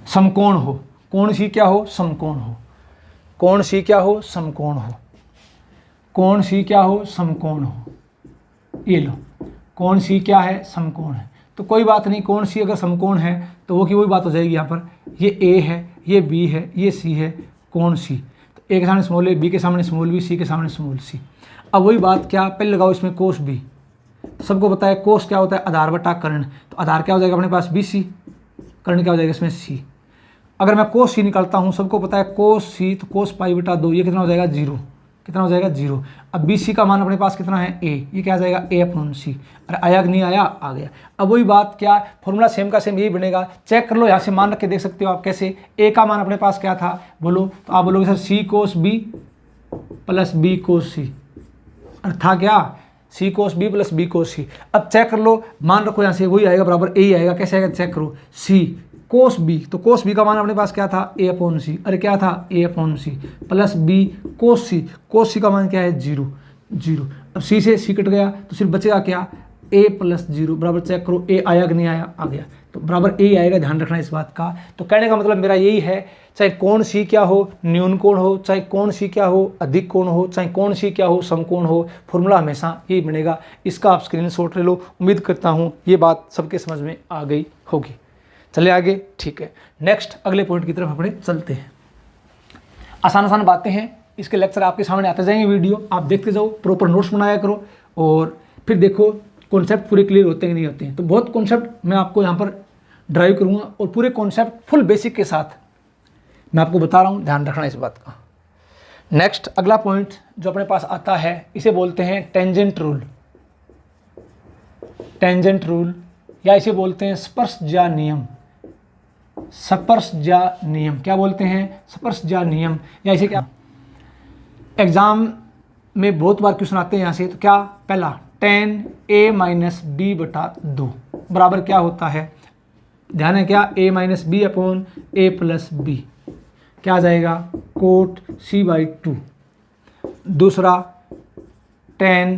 समकोण हो। कोण सी क्या हो, समकोण हो। कोण सी क्या हो, समकोण हो। कोण सी क्या हो, समकोण हो। ये लो, कोण सी क्या है, समकोण है। तो कोई बात नहीं, कोण सी अगर समकोण है तो वो की वही बात हो जाएगी। यहाँ पर ये ए है, ये बी है, ये सी है, कोण सी। तो ए के सामने स्मॉल ए, बी के सामने स्मॉल बी, सी के सामने स्मॉल सी। अब वही बात, क्या पहले लगाओ इसमें कोस बी। सबको पता है कोस क्या होता है, आधार बटा कर्ण। तो आधार क्या हो जाएगा अपने पास, बी सी, कर्ण क्या हो जाएगा इसमें सी। अगर मैं कोस सी निकालता हूँ, सबको पता है कोस सी, तो कोस पाई बटा 2, ये कितना हो जाएगा 0, कितना हो जाएगा 0। अब बी सी का मान अपने पास कितना है ए, ये क्या आ जाएगा ए अपॉन सी। अरे आया कि नहीं आया, आ गया। अब वही बात, क्या फॉर्मूला सेम का सेम यही बनेगा, चेक कर लो, यहाँ से मान रख के देख सकते हो आप कैसे। ए का मान अपने पास क्या था बोलो, तो आप बोलोगे सर सी कोस बी प्लस बी कोस सी, और था क्या सी कोस बी प्लस बी कोस सी। अब चेक कर लो, मान रखो यहाँ से, वही आएगा बराबर ए ही आएगा। कैसे आएगा चेक करो, सी कोस बी, तो कोस बी का मान अपने पास क्या था ए अपॉन सी, अरे क्या था ए अपॉन सी, प्लस बी कोस सी का मान क्या है 0 0। अब सी से सी कट गया तो सिर्फ बचेगा क्या ए प्लस 0, बराबर चेक करो ए आया कि नहीं आया, आ गया। तो बराबर ए आएगा, ध्यान रखना इस बात का। तो कहने का मतलब मेरा यही है, चाहे कोण सी क्या हो, न्यून कोण हो, चाहे कोण सी क्या हो, अधिक कोण हो, चाहे कोण सी क्या हो, समकोण हो, फॉर्मूला हमेशा यही बनेगा। इसका आप स्क्रीनशॉट ले लो। उम्मीद करता हूँ ये बात सबके समझ में आ गई होगी। चले आगे, ठीक है। नेक्स्ट अगले पॉइंट की तरफ अपने चलते हैं। आसान आसान बातें हैं, इसके लेक्चर आपके सामने आते जाएंगे, वीडियो आप देखते जाओ, प्रॉपर नोट्स बनाया करो, और फिर देखो कॉन्सेप्ट पूरे क्लियर होते हैं कि नहीं होते हैं। तो बहुत कॉन्सेप्ट मैं आपको यहाँ पर ड्राइव करूँगा, और पूरे कॉन्सेप्ट फुल बेसिक के साथ मैं आपको बता रहा हूँ, ध्यान रखना इस बात का। नेक्स्ट अगला पॉइंट जो अपने पास आता है, इसे बोलते हैं टेंजेंट रूल। टेंजेंट रूल, या इसे बोलते हैं स्पर्शज्या नियम। स्पर्शज्या नियम क्या बोलते हैं, स्पर्शज्या नियम, या इसे क्या एग्जाम में बहुत बार क्वेश्चन आते हैं यहाँ से। तो क्या, पहला tan a माइनस बी बटा 2 बराबर क्या होता है, ध्यान है क्या, a minus B upon A plus B, क्या आ जाएगा कोट c बाई 2। दूसरा tan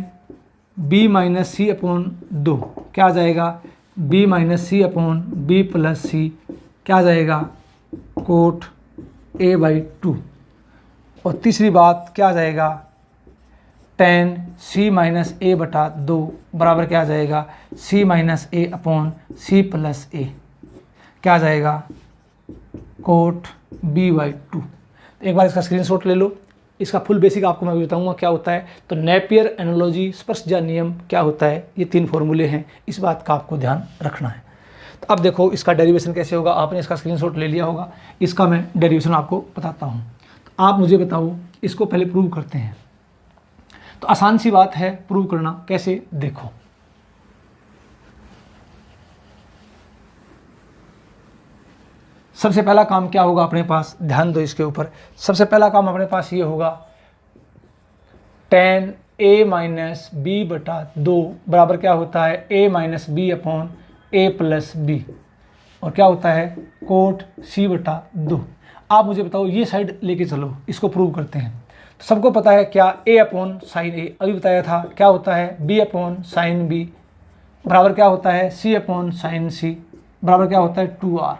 b minus C upon 2, क्या आ जाएगा b minus C upon B plus C, क्या आ जाएगा कोट a बाई 2। और तीसरी बात क्या आ जाएगा, tan c माइनस ए बटा 2 बराबर क्या आ जाएगा c माइनस ए अपॉन सी प्लस ए, क्या आ जाएगा कोट b बाई 2। एक बार इसका स्क्रीनशॉट ले लो। इसका फुल बेसिक आपको मैं बताऊंगा क्या होता है। तो नेपियर एनालॉजी, स्पर्शज्या नियम क्या होता है, ये 3 फॉर्मूले हैं, इस बात का आपको ध्यान रखना है। तो अब देखो इसका डेरिवेशन कैसे होगा, आपने इसका स्क्रीनशॉट ले लिया होगा, इसका मैं डेरिवेशन आपको बताता हूँ। तो आप मुझे बताओ, इसको पहले प्रूव करते हैं। तो आसान सी बात है प्रूव करना, कैसे देखो। सबसे पहला काम क्या होगा अपने पास, ध्यान दो इसके ऊपर। सबसे पहला काम अपने पास ये होगा, tan a माइनस बी बटा 2 बराबर क्या होता है a minus B upon A plus B, और क्या होता है कोट c बटा 2। आप मुझे बताओ, ये साइड लेके चलो, इसको प्रूव करते हैं। तो सबको पता है क्या, a अपॉन साइन ए, अभी बताया था, क्या होता है b अपॉन साइन बी बराबर क्या होता है c अपॉन साइन सी बराबर क्या होता है 2r।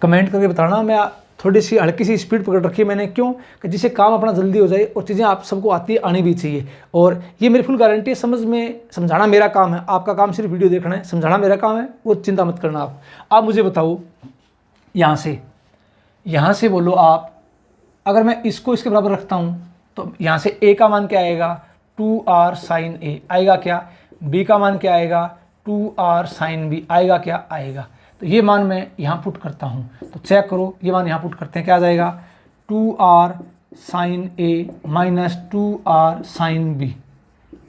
कमेंट करके बताना। मैं थोड़ी सी हल्की सी स्पीड पकड़ रखी है मैंने, क्यों कि जिससे काम अपना जल्दी हो जाए और चीज़ें आप सबको आती आनी भी चाहिए। और ये मेरी फुल गारंटी है, समझाना मेरा काम है, आपका काम सिर्फ वीडियो देखना है, समझाना मेरा काम है, वो चिंता मत करना आप मुझे बताओ, यहाँ से बोलो आप, अगर मैं इसको इसके बराबर रखता हूँ तो यहाँ से a का मान क्या आएगा 2r साइन ए आएगा, क्या b का मान क्या आएगा 2r साइन b आएगा, क्या आएगा। तो ये मान मैं यहाँ पुट करता हूँ, तो चेक करो, ये मान यहाँ पुट करते हैं, क्या आ जाएगा 2r sine A minus 2r sine B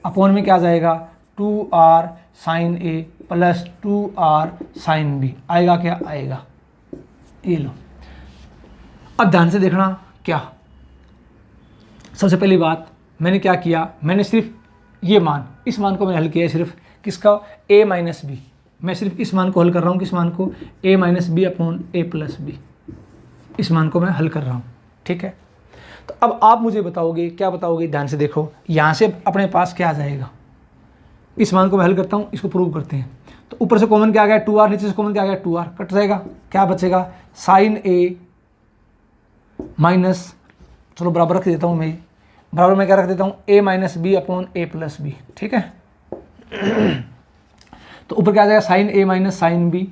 upon में क्या आ जाएगा 2r sine A plus 2r sine B आएगा, क्या आएगा। ये लो, अब ध्यान से देखना। क्या, सबसे पहली बात मैंने क्या किया, मैंने सिर्फ ये मान, इस मान को मैंने हल किया है, सिर्फ किसका a माइनस बी, मैं सिर्फ इस मान को हल कर रहा हूँ, किस मान को a minus B upon A plus B, इस मान को मैं हल कर रहा हूँ, ठीक है। तो अब आप मुझे बताओगे, क्या बताओगे, ध्यान से देखो, यहाँ से अपने पास क्या आ जाएगा, इस मान को मैं हल करता हूँ, इसको प्रूव करते हैं। तो ऊपर से कॉमन क्या आ गया 2r, नीचे से कॉमन क्या आ गया 2r, कट जाएगा, क्या बचेगा साइन ए माइनस, चलो बराबर रख देता हूँ मैं, बराबर में क्या रख देता हूँ a minus B upon A plus B, ठीक है। तो ऊपर क्या आ जाएगा sine A minus sine B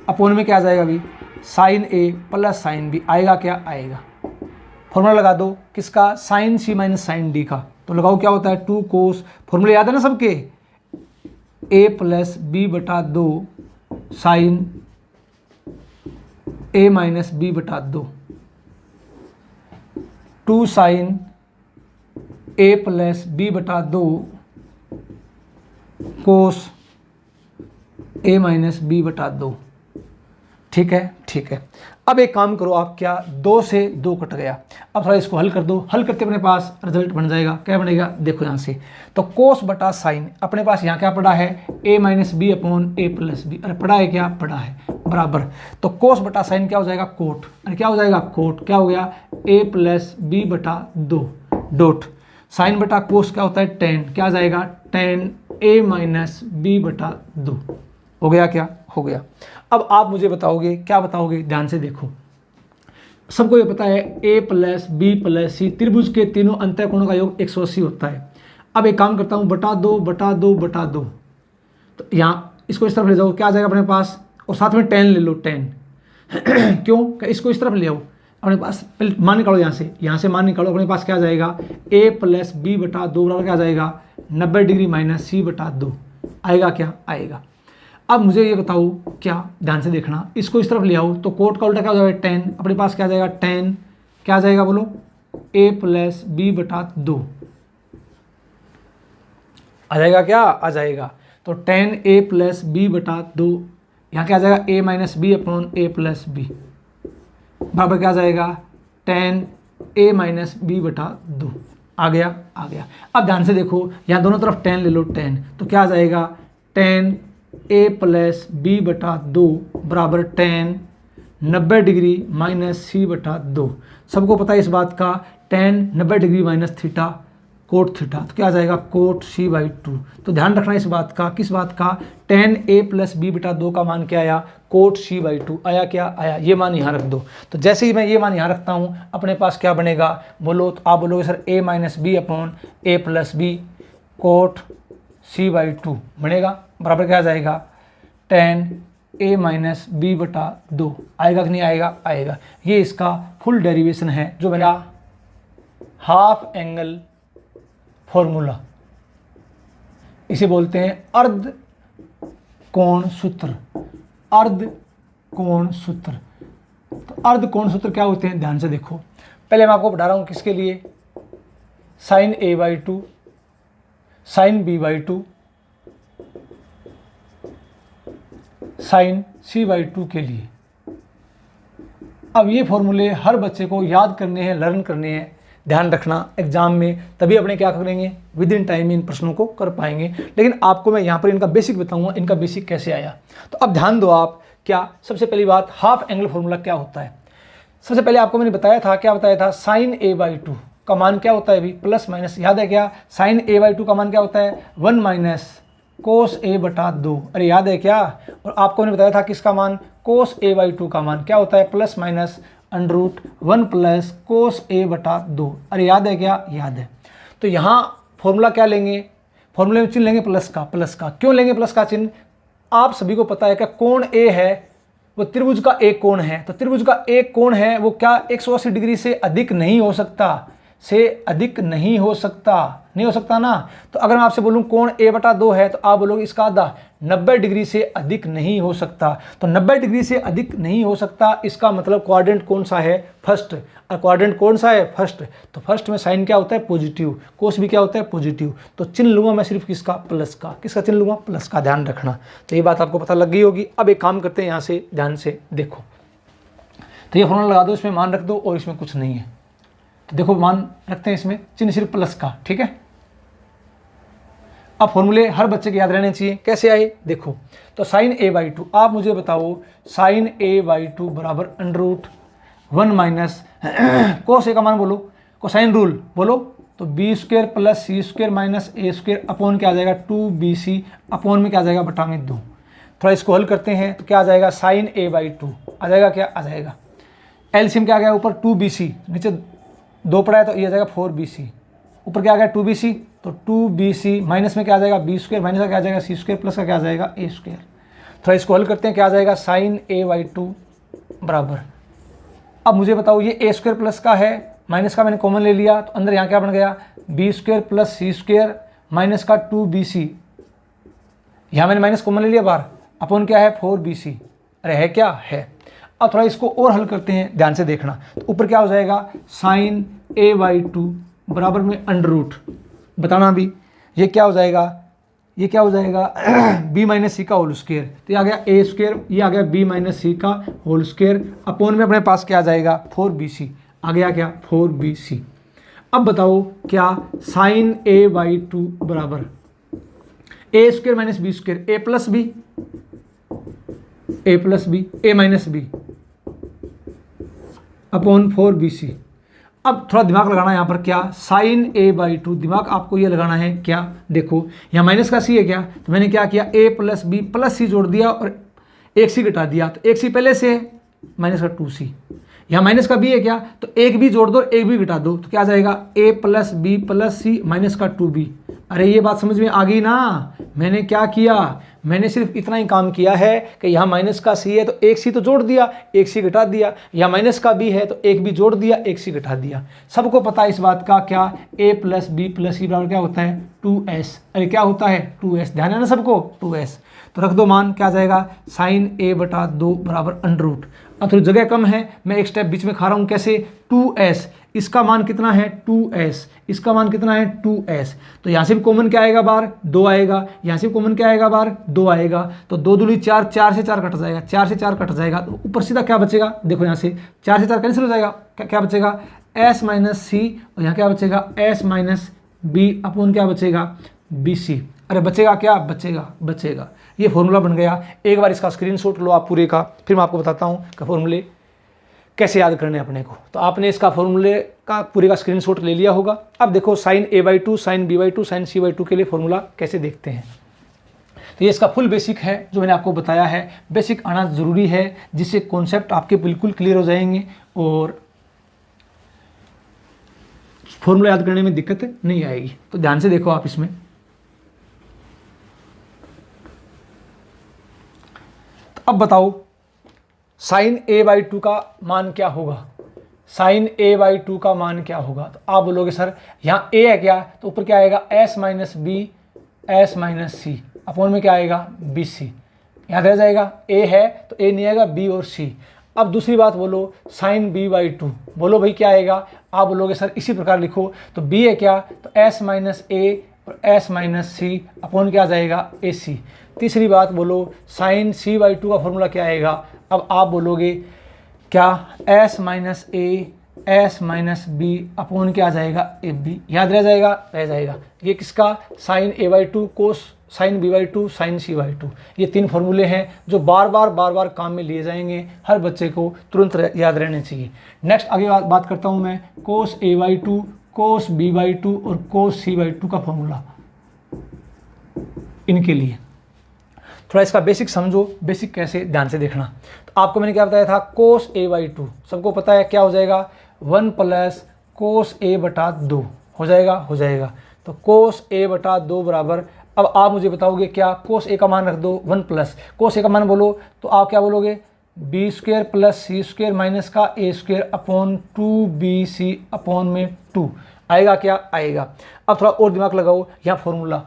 upon में क्या आ जाएगा भी sine A plus sine B आएगा, क्या आएगा। फॉर्मूला लगा दो किसका, sine C minus sine D का। तो लगाओ क्या होता है 2 कोस, फॉर्मूले याद है ना सबके, ए प्लस बी बटा 2 साइन ए माइनस बी बटा 2, 2 साइन ए प्लस बी बटा 2 कोस ए माइनस बी बटा 2। ठीक है, ठीक है। अब एक काम करो आप, क्या 2 से 2 कट गया, अब थोड़ा इसको हल कर दो, हल करके अपने पास रिजल्ट बन जाएगा। क्या बनेगा, देखो यहाँ से, तो कोस बटा साइन, अपने पास यहाँ क्या पड़ा है, a minus B upon A plus B, अरे पड़ा है क्या, पड़ा है, बराबर। तो कोस बटा साइन क्या हो जाएगा, कोट, अरे क्या हो जाएगा, कोट, क्या हो गया, a प्लस बी बटा 2 डॉट साइन बटा कोस क्या होता है टेन, क्या आ जाएगा टेन ए माइनस बी बटा 2। हो गया, क्या हो गया। अब आप मुझे बताओगे, क्या बताओगे, ध्यान से देखो, सबको ये पता है a प्लस बी प्लस सी त्रिभुज के तीनों अंतःकोणों का योग 180 होता है। अब एक काम करता हूँ, बटा 2 बटा 2 बटा 2, तो यहाँ इसको इस तरफ ले जाओ, क्या आ जाएगा अपने पास, और साथ में 10 ले लो, 10 क्यों, इसको इस तरफ ले आओ, अपने पास पहले मान निकालो, यहाँ से मान निकालो, अपने पास क्या आ जाएगा, a प्लस बी बटा 2 बराबर क्या आ जाएगा 90 डिग्री माइनस सी बटा 2, आएगा, क्या आएगा। अब मुझे ये बताओ, क्या, ध्यान से देखना, इसको इस तरफ ले आओ, तो कोट का उल्टा क्या हो जाएगा 10, अपने पास क्या आ जाएगा 10, क्या आ जाएगा बोलो, a प्लस बी बटा 2 आ जाएगा, क्या आ जाएगा। तो 10 a प्लस बी बटा 2, यहाँ क्या आ जाएगा a minus B upon A plus B बराबर क्या आ जाएगा 10 a माइनस बी बटा 2। आ गया, आ गया। अब ध्यान से देखो, यहाँ दोनों तरफ 10 ले लो, 10, तो क्या आ जाएगा 10 a प्लस बी बटा 2 बराबर 10 90 डिग्री माइनस सी बटा 2। सबको पता है इस बात का, 10 90 degree minus theta cot theta, तो क्या आ जाएगा कोट सी बाई 2। तो ध्यान रखना इस बात का, किस बात का, 10 a प्लस बी बटा 2 का मान क्या आया, कोट सी बाई 2 आया, क्या आया, ये मान यहाँ रख दो। तो जैसे ही मैं ये मान यहाँ रखता हूँ, अपने पास क्या बनेगा, बोलो, तो आप बोलोगे sir a minus B upon A plus B cot C by 2 बनेगा, बराबर क्या आ जाएगा 10 a माइनस बी बटा 2, आएगा कि नहीं आएगा, आएगा। ये इसका फुल डेरिवेशन है, जो मेरा हाफ एंगल फॉर्मूला, इसे बोलते हैं अर्ध कोण सूत्र, अर्ध कोण सूत्र। तो अर्ध कोण सूत्र क्या होते हैं, ध्यान से देखो, पहले मैं आपको बता रहा हूँ किसके लिए, sine a by 2 sine b by 2 sine c by 2 के लिए। अब ये फॉर्मूले हर बच्चे को याद करने हैं, लर्न करने हैं, ध्यान रखना एग्जाम में, तभी अपने क्या करेंगे, विद इन टाइम इन प्रश्नों को कर पाएंगे। लेकिन आपको मैं यहाँ पर इनका बेसिक बताऊंगा, इनका बेसिक कैसे आया। तो अब ध्यान दो आप, क्या, सबसे पहली बात, हाफ एंगल फॉर्मूला क्या होता है। सबसे पहले आपको मैंने बताया था, क्या बताया था, साइन a बाई 2 का मान क्या होता है, अभी प्लस माइनस, याद है क्या, साइन a बाई 2 का मान क्या होता है 1 माइनस कोस a बटा 2, अरे याद है क्या। और आपको मैंने बताया था किसका मान, कोस a बाई 2 का मान क्या होता है plus minus under root 1 plus cos a बटा 2, अरे याद है क्या, याद है। तो यहाँ फॉर्मूला क्या लेंगे, फॉर्मूले में चिन्ह लेंगे प्लस का, प्लस का क्यों लेंगे प्लस का चिन्ह, आप सभी को पता है कि कोण A है वो त्रिभुज का एक कोण है, तो त्रिभुज का एक कोण है वो क्या 180 डिग्री से अधिक नहीं हो सकता, से अधिक नहीं हो सकता, नहीं हो सकता ना। तो अगर मैं आपसे बोलूं कोण a बटा 2 है, तो आप बोलोगे इसका आधा 90 डिग्री से अधिक नहीं हो सकता। तो 90 डिग्री से अधिक नहीं हो सकता, इसका मतलब क्वाड्रेंट कौन सा है, फर्स्ट। और क्वाड्रेंट कौन सा है, फर्स्ट। तो फर्स्ट में साइन क्या होता है, पॉजिटिव, कोस भी क्या होता है, पॉजिटिव। तो चिन्ह लूंगा मैं सिर्फ किसका, प्लस का। किसका चिन्ह लूंगा, प्लस का, ध्यान रखना। तो ये बात आपको पता लग गई होगी। अब एक काम करते हैं, यहाँ से ध्यान से देखो, तो ये फॉर्मूला लगा दो, इसमें मान रख दो और इसमें कुछ नहीं है। तो देखो मान रखते हैं, इसमें चिन्ह सिर्फ प्लस का, ठीक है। अब फॉर्मूले हर बच्चे के याद रहने चाहिए, कैसे आए देखो। तो साइन a बाई 2, आप मुझे बताओ साइन a बाई 2 बराबर अंडरूट 1 माइनस कोस a का मान बोलो, कोसाइन रूल बोलो, तो बी स्क्वायर प्लस सी स्क्वायर माइनस ए स्क्वायर अपॉन क्या आ जाएगा 2bc अपॉन में क्या आ जाएगा बटा में 2। थोड़ा इसको हल करते हैं, तो क्या आ जाएगा साइन a बाई 2 आ जाएगा, क्या आ जाएगा, एलसीएम क्या आ गया ऊपर 2bc, नीचे 2 पड़ा है तो ये आ जाएगा 4bc, ऊपर क्या आ गया 2bc, तो 2bc माइनस में क्या आ जाएगा बी स्क्वायर, माइनस का क्या आ जाएगा सी स्क्वायर, प्लस का क्या आ जाएगा ए स्क्वायर। थोड़ा इसको हल करते हैं, क्या आ जाएगा साइन a बाई 2 बराबर, अब मुझे बताओ ये ए स्क्वायर प्लस का है माइनस का मैंने कॉमन ले लिया तो अंदर यहाँ क्या बन गया, b² प्लस c² माइनस का 2bc, यहाँ मैंने माइनस कॉमन ले लिया बाहर, अपॉन क्या है 4bc। अरे है क्या है। अब थोड़ा इसको और हल करते हैं, ध्यान से देखना। तो ऊपर क्या हो जाएगा, साइन a/2 बराबर में अंडर रूट, बताना अभी ये क्या हो जाएगा, ये क्या हो जाएगा b माइनस सी का होल स्क्वायर, तो ये आ गया a², ये आ गया b माइनस सी का होल स्क्वायर, अपॉन में अपने पास क्या आ जाएगा 4bc, आ गया क्या 4bc। अब बताओ क्या साइन a/2 बराबर a² minus b², a plus B, a minus B upon 4bc। अब थोड़ा दिमाग लगाना है यहाँ पर, क्या साइन a/2, दिमाग आपको ये लगाना है क्या, देखो यहाँ माइनस का c है क्या, तो मैंने क्या किया a प्लस बी प्लस सी जोड़ दिया और एक सी घटा दिया, तो एक सी पहले से है माइनस का 2c, यहाँ माइनस का b है क्या, तो एक भी जोड़ दो एक भी घटा दो, तो क्या आ जाएगा a plus B plus C minus का 2b। अरे ये बात समझ में आ गई ना, मैंने क्या किया, मैंने सिर्फ इतना ही काम किया है कि यहाँ माइनस का c है तो एक सी तो जोड़ दिया एक सी घटा दिया, यहाँ माइनस का b है तो एक भी जोड़ दिया एक सी घटा दिया। सबको पता है इस बात का क्या, a प्लस बी प्लस सी बराबर क्या होता है 2s। अरे क्या होता है 2s, ध्यान है ना सबको 2s। तो रख दो मान, क्या आ जाएगा साइन a/2 बराबर अंडर रूट। अब थोड़ी जगह कम है, मैं एक स्टेप बीच में खा रहा हूँ, कैसे 2s, इसका मान कितना है 2s, इसका मान कितना है 2s, तो यहाँ से भी कॉमन क्या आएगा बाहर 2 आएगा, यहाँ से भी कॉमन क्या आएगा बाहर 2 आएगा, तो 2 दूनी 4, 4 से 4 कट जाएगा, 4 से 4 कट जाएगा, तो ऊपर सीधा क्या बचेगा, देखो यहाँ से 4 से 4 कैंसिल हो जाएगा, क्या बचेगा s माइनस सी, और यहाँ क्या बचेगा s माइनस बी अपॉन क्या बचेगा bc। अरे बचेगा क्या, बचेगा ये फॉर्मूला बन गया। एक बार इसका स्क्रीनशॉट लो आप पूरे का, फिर मैं आपको बताता हूँ कि फॉर्मूले कैसे याद करने अपने को। तो आपने इसका फॉर्मूले का पूरे का स्क्रीनशॉट ले लिया होगा। अब देखो sign a/2 sign b/2 sign c/2 के लिए फॉर्मूला कैसे देखते हैं। तो ये इसका फुल बेसिक है जो मैंने आपको बताया है, बेसिक आना ज़रूरी है जिससे कॉन्सेप्ट आपके बिल्कुल क्लियर हो जाएंगे और फॉर्मूला याद करने में दिक्कत नहीं आएगी। तो ध्यान से देखो आप इसमें, अब बताओ साइन a/2 का मान क्या होगा, साइन a/2 का मान क्या होगा। तो आप बोलोगे सर यहाँ a है क्या, तो ऊपर क्या आएगा s minus B s minus C upon में क्या आएगा bc, याद रह जाएगा। a है तो a नहीं आएगा b और c। अब दूसरी बात बोलो साइन b/2, बोलो भाई क्या आएगा, आप बोलोगे सर इसी प्रकार लिखो, तो b है क्या, तो s माइनस a और s माइनस सी अपॉन क्या आ जाएगा ac। तीसरी बात बोलो साइन c/2 का फॉर्मूला क्या आएगा, अब आप बोलोगे क्या s minus a s minus B upon क्या आ जाएगा ab, याद रह जाएगा। ये किसका साइन a/2 कोस साइन b/2 साइन c/2, ये 3 फॉर्मूले हैं जो बार बार काम में लिए जाएंगे, हर बच्चे को तुरंत याद रहने चाहिए। नेक्स्ट आगे बात करता हूँ मैं कोस a/2 कोस b/2 और कोस c/2 का फॉर्मूला इनके लिए। थोड़ा इसका बेसिक समझो, बेसिक कैसे ध्यान से देखना। तो आपको मैंने क्या बताया था, कोस a/2 सबको पता है क्या हो जाएगा 1 प्लस कोस a/2 हो जाएगा। तो कोस a/2 बराबर, अब आप मुझे बताओगे क्या, कोस a का मान रख दो 1 प्लस कोस a का मान बोलो तो आप क्या बोलोगे b² प्लस c² माइनस का a² अपॉन 2bc अपॉन में 2 आएगा, क्या आएगा। अब थोड़ा और दिमाग लगाओ, यहाँ फॉर्मूला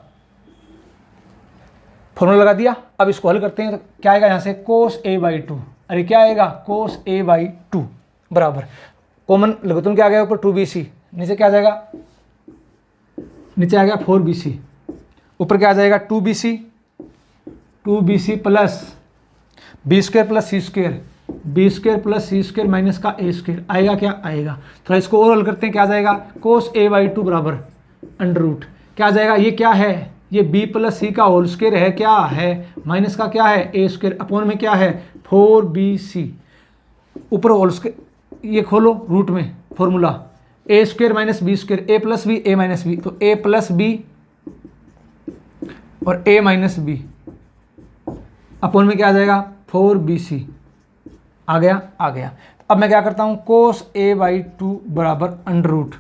लगा दिया। अब इसको हल करते हैं तो क्या आएगा, यहाँ से कोस a/2, अरे क्या आएगा कोस a/2 बराबर कॉमन लघुत्तम क्या आ गया ऊपर 2bc, नीचे क्या आ जाएगा, नीचे आ गया 4bc, ऊपर क्या आ जाएगा 2bc plus b² plus c² b² plus c² minus का a² आएगा, क्या आएगा। थोड़ा इसको और हल करते हैं, क्या आ जाएगा कोस a/2 बराबर अंडर रूट, क्या आ जाएगा, ये क्या है, ये b प्लस सी का होल स्क्वायर है, क्या है माइनस का क्या है a² अपॉन में क्या है 4bc, ऊपर होल स्क्वायर ये खोलो रूट में formula a² minus b² a plus B a minus B, तो a प्लस बी और a माइनस बी अपॉन में क्या आ जाएगा 4bc, आ गया। अब मैं क्या करता हूँ कोस a/2 बराबर under root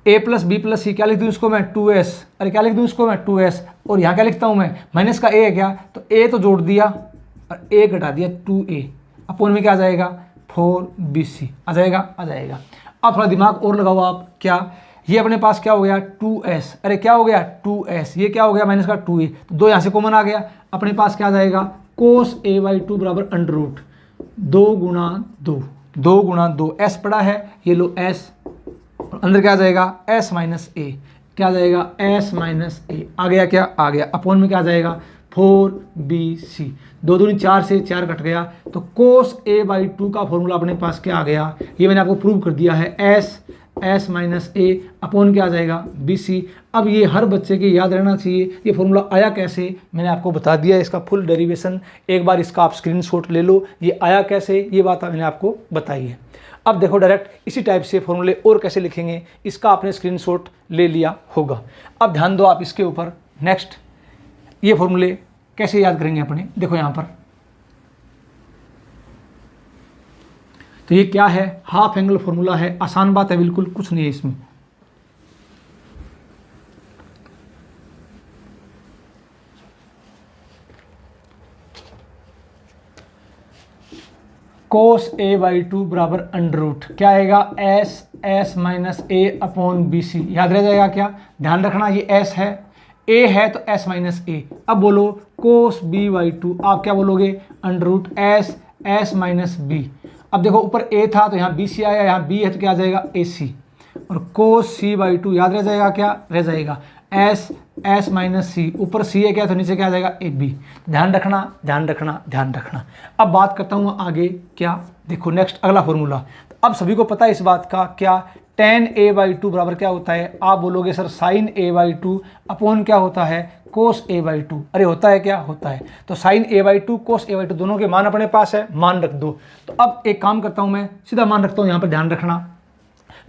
a plus B plus C, क्या लिख दूँ इसको मैं 2s, अरे क्या लिख दूँ इसको मैं 2s, और यहाँ क्या लिखता हूँ मैं माइनस का a है क्या, तो a तो जोड़ दिया और a घटा दिया 2a अपॉन में क्या आ जाएगा 4bc, आ जाएगा। अब थोड़ा दिमाग और लगाओ आप, क्या ये अपने पास क्या हो गया 2s, अरे क्या हो गया 2s, ये क्या हो गया माइनस का 2a, तो 2 यहाँ से कॉमन आ गया, अपने पास क्या आ जाएगा cos a/2 बराबर अंडर रूट 2 गुणा 2, 2 गुणा 2, s पड़ा है, ये लो s, और अंदर क्या आ जाएगा s माइनस ए, क्या आ जाएगा s माइनस ए, आ गया क्या, आ गया, अपॉन में क्या आ जाएगा 4bc, 2 दूनी 4 से 4 कट गया, तो cos a/2 का फॉर्मूला अपने पास क्या आ गया, ये मैंने आपको प्रूव कर दिया है, s माइनस ए अपॉन क्या आ जाएगा bc। अब ये हर बच्चे के याद रहना चाहिए, ये फॉर्मूला आया कैसे मैंने आपको बता दिया, इसका फुल डेरिवेशन एक बार इसका आप स्क्रीनशॉट ले लो, ये आया कैसे ये बात मैंने आपको बताई है। अब देखो डायरेक्ट इसी टाइप से फॉर्मूले और कैसे लिखेंगे, इसका आपने स्क्रीनशॉट ले लिया होगा। अब ध्यान दो आप इसके ऊपर, नेक्स्ट ये फॉर्मूले कैसे याद करेंगे अपने, देखो यहाँ पर, तो ये क्या है हाफ एंगल फॉर्मूला है, आसान बात है बिल्कुल, कुछ नहीं है इसमें। cos a/2 बराबर अंडर रूट क्या आएगा s माइनस ए अपॉन बी सी, याद रह जाएगा क्या, ध्यान रखना ये s है, a है तो s माइनस ए। अब बोलो cos b/2, आप क्या बोलोगे under root s minus B. अब देखो ऊपर a था तो यहाँ बी सी आया, यहाँ b है तो क्या आ जाएगा ए सी, और cos c/2 याद रह जाएगा क्या, रह जाएगा s माइनस सी, ऊपर c है क्या तो नीचे क्या आ जाएगा ए बी। ध्यान रखना ध्यान रखना ध्यान रखना। अब बात करता हूँ आगे, क्या देखो नेक्स्ट अगला फॉर्मूला, तो अब सभी को पता है इस बात का, क्या tan a/2 बराबर क्या होता है, आप बोलोगे सर sin a/2 अपॉन क्या होता है cos a/2, अरे होता है क्या, होता है, तो sin a/2 cos a/2 दोनों के मान अपने पास है, मान रख दो। तो अब एक काम करता हूँ मैं, सीधा मान रखता हूँ यहाँ पर, ध्यान रखना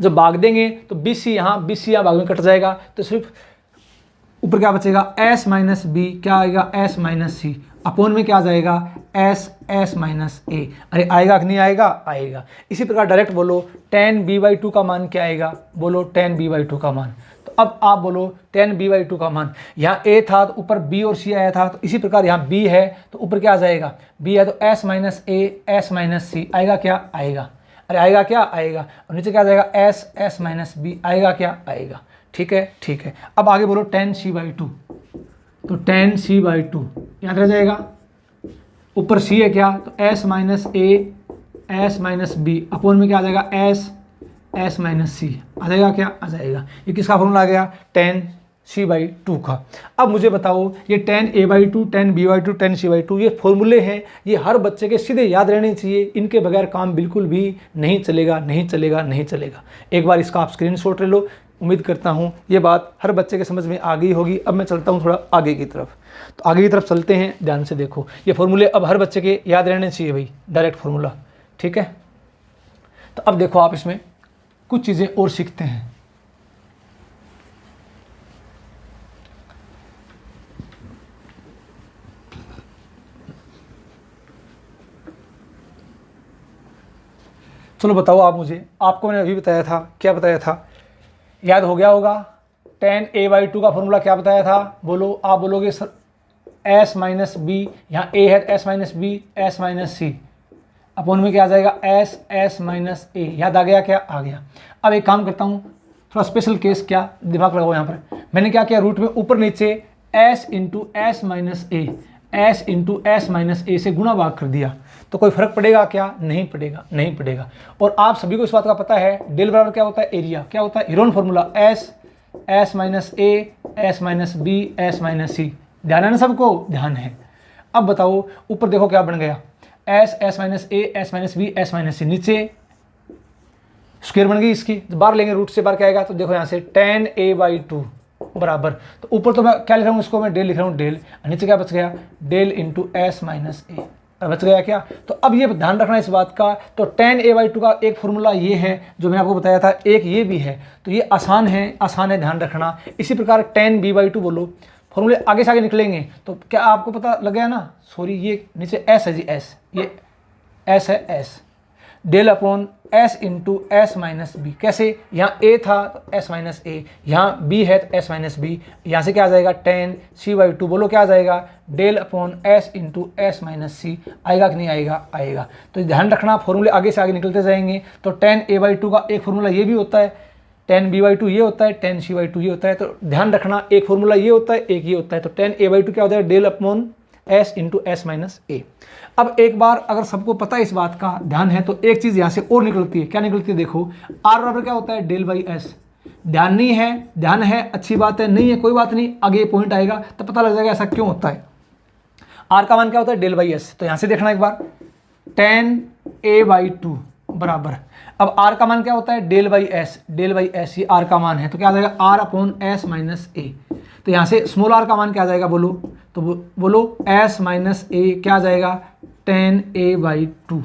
जब भाग देंगे तो BC यहाँ भाग में कट जाएगा, तो सिर्फ ऊपर क्या बचेगा s माइनस बी, क्या आएगा s माइनस सी, अपॉन में क्या आ जाएगा s माइनस ए, अरे आएगा कि नहीं आएगा, आएगा। इसी प्रकार डायरेक्ट बोलो tan b/2 का मान क्या आएगा, बोलो tan b/2 का मान, तो अब आप बोलो tan b/2 का मान, यहाँ a था तो ऊपर b और c आया था, तो इसी प्रकार यहाँ b है तो ऊपर क्या आ जाएगा, b है तो s minus A s minus C, आएगा क्या, आएगा, अरे आएगा क्या, आएगा, और नीचे क्या आ जाएगा s माइनस बी, आएगा क्या, आएगा, ठीक है ठीक है। अब आगे बोलो tan c/2, तो tan c/2 याद रह जाएगा, ऊपर c है क्या तो s minus A s minus B, upon में क्या आ जाएगा s माइनस सी, आ जाएगा क्या, आ जाएगा। ये किसका फॉर्मूला आ गया tan c/2 का। अब मुझे बताओ ये tan a/2 tan b/2 tan c/2 ये फॉर्मूले हैं, ये हर बच्चे के सीधे याद रहने चाहिए, इनके बगैर काम बिल्कुल भी नहीं चलेगा नहीं चलेगा नहीं चलेगा। एक बार इसका आप स्क्रीनशॉट ले लो, उम्मीद करता हूँ ये बात हर बच्चे के समझ में आ गई होगी। अब मैं चलता हूँ थोड़ा आगे की तरफ, तो आगे की तरफ चलते हैं, ध्यान से देखो ये फॉर्मूले अब हर बच्चे के याद रहने चाहिए भाई, डायरेक्ट फॉर्मूला, ठीक है। तो अब देखो आप इसमें कुछ चीज़ें और सीखते हैं। चलो बताओ आप मुझे, आपको मैंने अभी बताया था, क्या बताया था, याद हो गया होगा। tan a/2 का फॉर्मूला क्या बताया था, बोलो, आप बोलोगे सर s माइनस बी, यहाँ a है s minus B s minus C, upon में क्या आ जाएगा s माइनस ए, याद आ गया क्या, आ गया। अब एक काम करता हूँ, थोड़ा स्पेशल केस, क्या दिमाग लगाओ यहाँ पर, मैंने क्या किया, रूट में ऊपर नीचे s इंटू s माइनस ए से गुणा भाग कर दिया, तो कोई फर्क पड़ेगा क्या, नहीं पड़ेगा नहीं पड़ेगा। और आप सभी को इस बात का पता है डेल बराबर क्या होता है, एरिया, क्या होता है Heron formula s minus A s minus B s minus C, ध्यान है ना सबको, ध्यान है। अब बताओ ऊपर देखो क्या बन गया, s minus A s minus B s minus C, नीचे स्क्वायर बन गई इसकी, बाहर लेंगे रूट से, बाहर क्या आएगा, तो देखो यहाँ से tan a/2 बराबर, तो ऊपर तो मैं क्या लिख रहा हूँ, इसको मैं डेल लिख रहा हूँ, डेल, नीचे क्या बच गया, डेल इंटू s माइनस ए, बच गया क्या। तो अब ये ध्यान रखना इस बात का, तो tan a/2 का एक फॉर्मूला ये है जो मैंने आपको बताया था, एक ये भी है, तो ये आसान है ध्यान रखना। इसी प्रकार tan b/2 बोलो, फॉर्मूले आगे से आगे निकलेंगे, तो क्या आपको पता लग गया ना, सॉरी ये नीचे s है जी, s, ये s है s, del upon S into S minus B. कैसे, यहाँ ए था तो एस माइनस ए, यहाँ बी है तो एस माइनस बी, यहाँ से क्या आ जाएगा टेन सी बाई टू। बोलो क्या आ जाएगा, del upon S into S minus C. आएगा कि नहीं आएगा, आएगा। तो ध्यान रखना फॉर्मूले आगे से आगे निकलते जाएंगे। तो टेन ए बाई टू का एक फॉर्मूला ये भी होता है, टेन बी बाई टू ये होता है, टेन सी बाई टू ये होता है। तो ध्यान रखना एक फॉर्मूला ये होता है, एक ये होता है। तो टेन ए बाई टू क्या होता है, del upon S into S minus A. अब एक बार अगर सबको पता है इस बात का ध्यान है तो एक चीज़ यहाँ से और निकलती है। क्या निकलती है, देखो आर बराबर क्या होता है, डेल बाई एस। ध्यान नहीं है, ध्यान है, अच्छी बात है, नहीं है कोई बात नहीं, आगे पॉइंट आएगा तो पता लग जाएगा ऐसा क्यों होता है। आर का मान क्या होता है, डेल बाई एस। तो यहाँ से देखना एक बार, टेन ए बाई टू बराबर, अब आर का मान क्या होता है, del by S. Del by S ये आर का मान है, तो क्या आ जाएगा R upon S minus A. तो यहाँ से स्मॉल आर का मान क्या आ जाएगा, बोलो तो बोलो एस माइनस ए क्या आ जाएगा, tan A by two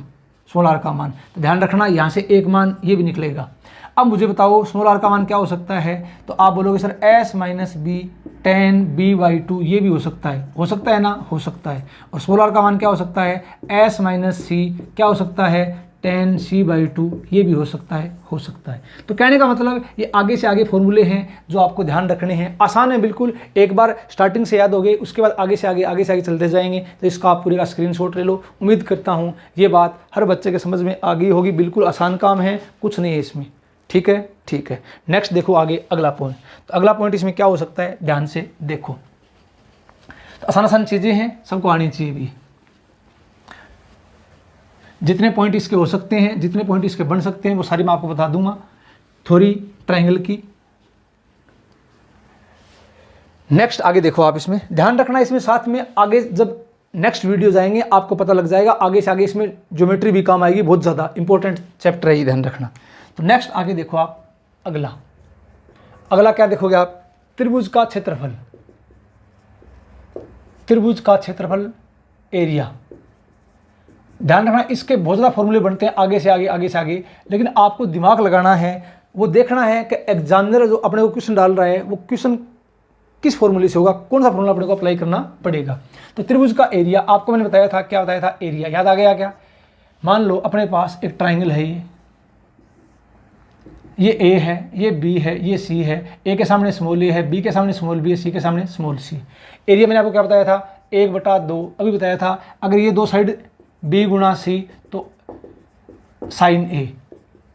small R का मान। तो ध्यान रखना यहाँ से एक मान ये भी निकलेगा। अब मुझे बताओ स्मॉल आर का मान क्या हो सकता है, तो आप बोलोगे sir S minus B tan B by two, ये भी हो सकता है ना, हो सकता है। और स्मॉल आर का मान क्या हो सकता है, एस माइनस सी क्या हो सकता है, टेन सी बाई टू, ये भी हो सकता है। तो कहने का मतलब ये आगे से आगे फॉर्मूले हैं जो आपको ध्यान रखने हैं। आसान है बिल्कुल, एक बार स्टार्टिंग से याद हो गए उसके बाद आगे से आगे चलते जाएंगे। तो इसका आप पूरे का स्क्रीनशॉट ले लो। उम्मीद करता हूँ ये बात हर बच्चे के समझ में आ गई होगी। बिल्कुल आसान काम है, कुछ नहीं है इसमें। ठीक है। नेक्स्ट देखो आगे अगला पॉइंट। तो अगला पॉइंट इसमें क्या हो सकता है, ध्यान से देखो। तो आसान चीज़ें हैं, सबको आनी चाहिए भी। जितने पॉइंट इसके हो सकते हैं, जितने पॉइंट इसके बन सकते हैं वो सारी मैं आपको बता दूंगा। थ्योरी ट्रायंगल की। नेक्स्ट आगे देखो आप, इसमें ध्यान रखना, इसमें साथ में आगे जब नेक्स्ट वीडियो जाएंगे आपको पता लग जाएगा, आगे से आगे इसमें ज्योमेट्री भी काम आएगी, बहुत ज़्यादा इंपॉर्टेंट चैप्टर है ये, ध्यान रखना। तो नेक्स्ट आगे देखो आप, अगला क्या देखोगे आप, त्रिभुज का क्षेत्रफल एरिया। ध्यान रखना इसके बहुत ज़्यादा फॉर्मूले बनते हैं आगे से आगे, लेकिन आपको दिमाग लगाना है, वो देखना है कि एग्जामिनर जो अपने को क्वेश्चन डाल रहा है वो क्वेश्चन किस फॉर्मूले से होगा, कौन सा फॉर्मूला अपने को अप्लाई करना पड़ेगा। तो त्रिभुज का एरिया आपको मैंने बताया था, क्या बताया था, एरिया याद आ गया क्या। मान लो अपने पास एक ट्राइंगल है, ये ए है, ये बी है, ये सी है। ए के सामने स्मॉल ए है, बी के सामने स्मॉल बी है, सी के सामने स्मॉल सी। एरिया मैंने आपको क्या बताया था, 1/2 अभी बताया था। अगर ये दो साइड बी गुणा सी तो साइन ए।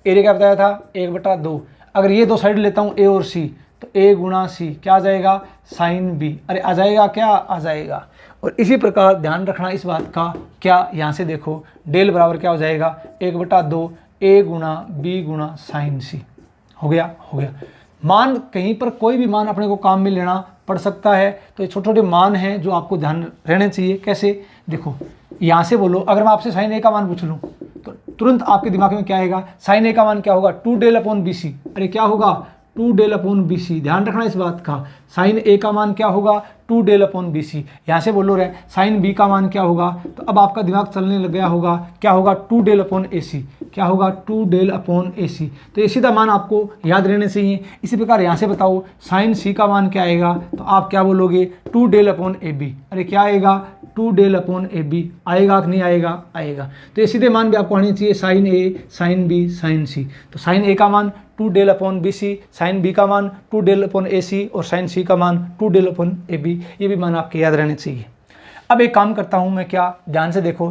एरिया क्या बताया था, 1/2। अगर ये दो साइड लेता हूँ ए और सी तो ए गुणा सी क्या आ जाएगा, साइन बी। अरे आ जाएगा क्या, आ जाएगा। और इसी प्रकार ध्यान रखना इस बात का, क्या यहाँ से देखो डेल बराबर क्या हो जाएगा, 1/2 ए गुणा बी गुणा साइन सी। हो गया। मान कहीं पर कोई भी मान अपने को काम में लेना पड़ सकता है, तो ये छोटे छोटे मान हैं जो आपको ध्यान रहने चाहिए। कैसे, देखो यहाँ से बोलो, अगर मैं आपसे साइन ए का मान पूछ लूँ तो तुरंत आपके दिमाग में क्या आएगा, साइन ए का मान क्या होगा, 2 डेल अपॉन बी सी। अरे क्या होगा, 2 डेल अपॉन बी सी। ध्यान रखना इस बात का, साइन ए का मान क्या होगा, 2 डेल अपॉन बी सी। यहाँ से बोलो रहे साइन बी का मान क्या होगा, तो अब आपका दिमाग चलने लग गया होगा, क्या होगा, 2 डेल अपॉन ए सी। क्या होगा, 2 डेल अपॉन ए सी। तो ये सीधा मान आपको याद रहने चाहिए। इसी प्रकार यहाँ से बताओ साइन सी का मान क्या आएगा, तो आप क्या बोलोगे, 2 डेल अपॉन ए बी। अरे क्या आएगा, 2 डेल अपॉन ए बी। आएगा कि नहीं आएगा, आएगा। तो ये सीधे मान भी आपको आने चाहिए, sine A, sine B, sine C. तो साइन ए का मान 2 del upon B C, sine B का मान 2 डेल अपॉन ए सी और साइन सी का मान 2 डेल अपॉन ए बी। ये भी मान आपके याद रहने चाहिए। अब एक काम करता हूँ मैं, क्या, ध्यान से देखो।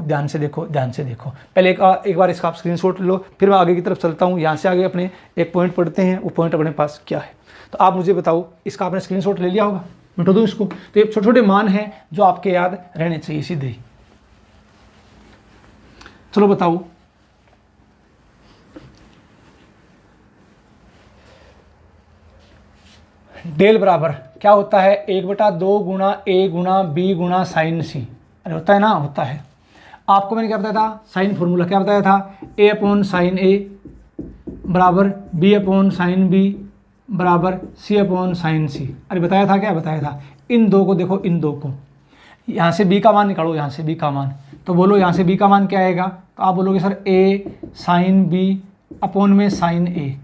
पहले एक बार इसका आप स्क्रीनशॉट ले लो, फिर मैं आगे की तरफ चलता हूँ। यहाँ से आगे अपने एक पॉइंट पढ़ते हैं, वो पॉइंट अपने पास क्या है। तो आप मुझे बताओ, इसका आपने स्क्रीनशॉट ले लिया होगा, मिटा दो इसको। तो ये छोटे छोटे मान हैं जो आपके याद रहने चाहिए सीधे ही। चलो बताओ, डेल बराबर क्या होता है, 1/2 गुणा ए गुणा बी गुणा साइन सी। अरे होता है ना, होता है। आपको मैंने क्या बताया था, साइन फॉर्मूला क्या बताया था, ए अपॉन साइन ए बराबर बी अपॉन साइन बी बराबर सी अपॉन साइन सी। अरे बताया था, क्या बताया था। इन दो को देखो, इन दो को, यहाँ से बी का मान निकालो, यहाँ से बी का मान। तो बोलो यहाँ से बी का मान क्या आएगा, तो आप बोलोगे सर ए साइन बी अपॉन में साइन ए।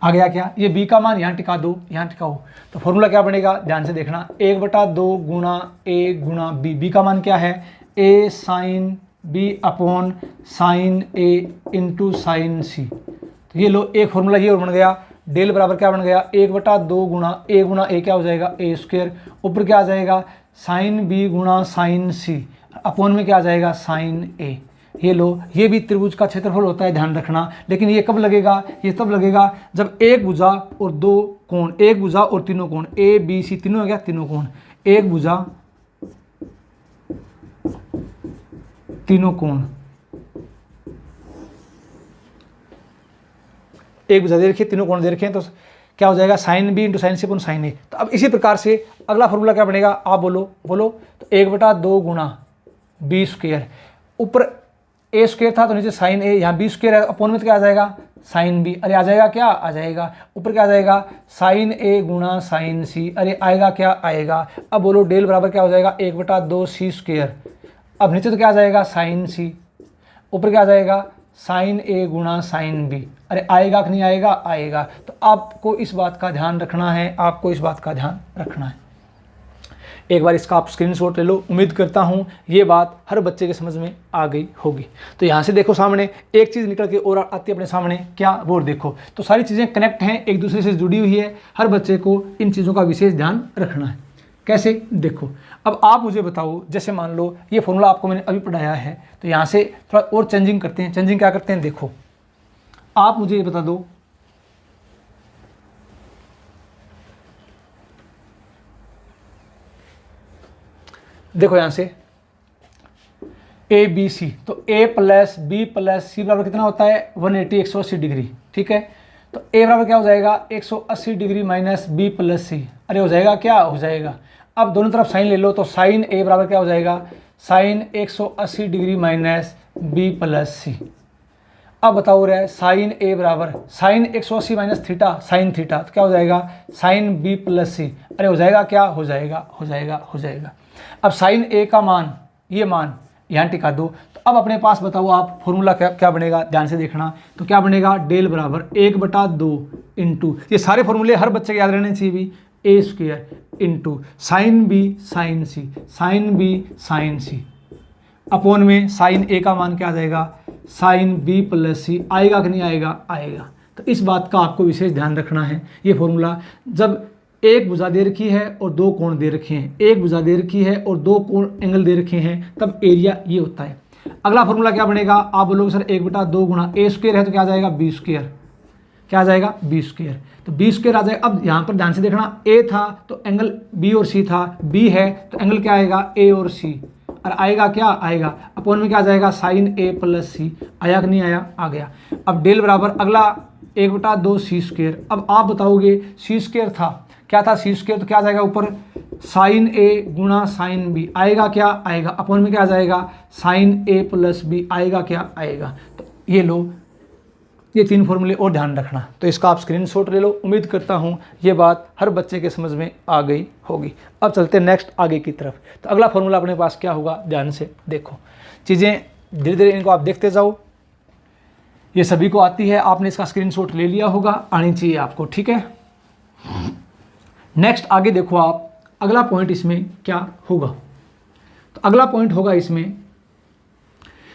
आ गया क्या, ये बी का मान यहाँ टिका दो, यहाँ टिकाओ। तो फॉर्मूला क्या बनेगा, ध्यान से देखना, 1/2 गुणा ए गुणा बी। बी का मान क्या है, ए साइन बी अपॉन साइन ए इंटू साइन सी। तो ये लो एक फॉर्मूला ये और बन गया, डेल बराबर क्या बन गया 1/2 गुणा ए क्या हो जाएगा ए स्क्वायर, ऊपर क्या आ जाएगा साइन बी गुणा साइन सी, अपॉन में क्या आ जाएगा साइन ए। ये लो ये भी त्रिभुज का क्षेत्रफल होता है, ध्यान रखना। लेकिन ये कब लगेगा, ये तब लगेगा जब एक भुजा और दो कोण, एक भुजा और तीनों कोण ए बी सी तीनों हो गया तीनों कोण, एक भुजा तीनों कोण, एक भुजा दे रखी है तीनों कोण दे रखे हैं, तो क्या हो जाएगा sine B into sine C upon sine ए। तो अब इसी प्रकार से अगला फॉर्मूला क्या बनेगा, आप बोलो बोलो। तो 1/2 गुणा बी स्क्वायर, ऊपर ए स्क्वायर था तो नीचे साइन ए, यहाँ बी स्क्वायर है, अपॉन में तो क्या आ जाएगा साइन बी, अरे आ जाएगा क्या आ जाएगा, ऊपर क्या आ जाएगा साइन ए गुणा साइन सी, अरे आएगा क्या आएगा। अब बोलो डेल बराबर क्या हो जाएगा 1/2 सी स्क्वायर, अब नीचे तो क्या आ जाएगा साइन सी, ऊपर क्या आ जाएगा साइन ए गुणा साइन बी, अरे आएगा कि नहीं आएगा आएगा। तो आपको इस बात का ध्यान रखना है, आपको इस बात का ध्यान रखना है। एक बार इसका आप स्क्रीनशॉट ले लो। उम्मीद करता हूँ ये बात हर बच्चे के समझ में आ गई होगी। तो यहाँ से देखो सामने एक चीज़ निकल के और आती है अपने सामने, क्या वो देखो। तो सारी चीज़ें कनेक्ट हैं, एक दूसरे से जुड़ी हुई है, हर बच्चे को इन चीज़ों का विशेष ध्यान रखना है। कैसे देखो, अब आप मुझे बताओ, जैसे मान लो ये फॉर्मूला आपको मैंने अभी पढ़ाया है, तो यहाँ से थोड़ा और चेंजिंग करते हैं। चेंजिंग क्या करते हैं देखो, आप मुझे ये बता दो देखो यहाँ से ए बी सी, तो ए प्लस बी प्लस सी बराबर कितना होता है 180 180 डिग्री, ठीक है। तो ए बराबर क्या हो जाएगा 180 डिग्री माइनस बी प्लस सी, अरे हो जाएगा क्या हो जाएगा। अब दोनों तरफ साइन ले लो, तो साइन ए बराबर क्या हो जाएगा sine 180 degree minus B plus C. अब बताओ रहे साइन ए बराबर sine 180 minus theta sine theta, तो क्या हो जाएगा साइन बी प्लस सी, अरे हो जाएगा क्या हो जाएगा हो जाएगा हो जाएगा। अब साइन ए का मान, ये मान यहाँ टिका दो। तो अब अपने पास बताओ आप फॉर्मूला क्या बनेगा, ध्यान से देखना। तो क्या बनेगा डेल बराबर 1/2 इंटू, ये सारे फॉर्मूले हर बच्चे के याद रहने चाहिए भी, A square into sine B sine C, sine B sine C, upon में साइन ए का मान क्या आ जाएगा साइन बी प्लस सी, आएगा कि नहीं आएगा आएगा। तो इस बात का आपको विशेष ध्यान रखना है। ये फॉर्मूला जब एक भुजा दे रखी है और दो कोण दे रखे हैं, एक भुजा दे रखी है और दो कोण एंगल दे रखे हैं, तब एरिया ये होता है। अगला फॉर्मूला क्या बनेगा, आप बोलोगे सर 1/2 गुणा ए स्क्वायर है तो क्या आ जाएगा बी स्क्वायर, क्या आ जाएगा बी स्क्वायर, तो बी स्क्वायर आ जाएगा। अब यहाँ पर ध्यान से देखना, ए था तो एंगल बी और सी था, बी है तो एंगल क्या आएगा ए और सी, और आएगा क्या आएगा अपॉन में क्या आ जाएगा साइन ए प्लस सी, आया कि नहीं आया आ गया। अब डेल बराबर अगला 1/2 सी स्क्वायर, अब आप बताओगे सी स्क्वायर था, क्या था सी स्क्वायर, तो क्या आ जाएगा ऊपर साइन ए गुणा साइन बी, आएगा क्या आएगा अपॉन में क्या आ जाएगा साइन ए प्लस बी, आएगा क्या आएगा। तो ये लो ये तीन फॉर्मूले और ध्यान रखना। तो इसका आप स्क्रीनशॉट ले लो। उम्मीद करता हूँ ये बात हर बच्चे के समझ में आ गई होगी। अब चलते हैं नेक्स्ट आगे की तरफ। तो अगला फॉर्मूला अपने पास क्या होगा, ध्यान से देखो, चीज़ें धीरे धीरे इनको आप देखते जाओ। ये सभी को आती है, आपने इसका स्क्रीनशॉट ले लिया होगा, आनी चाहिए आपको, ठीक है। नेक्स्ट आगे देखो आप, अगला पॉइंट इसमें क्या होगा। तो अगला पॉइंट होगा इसमें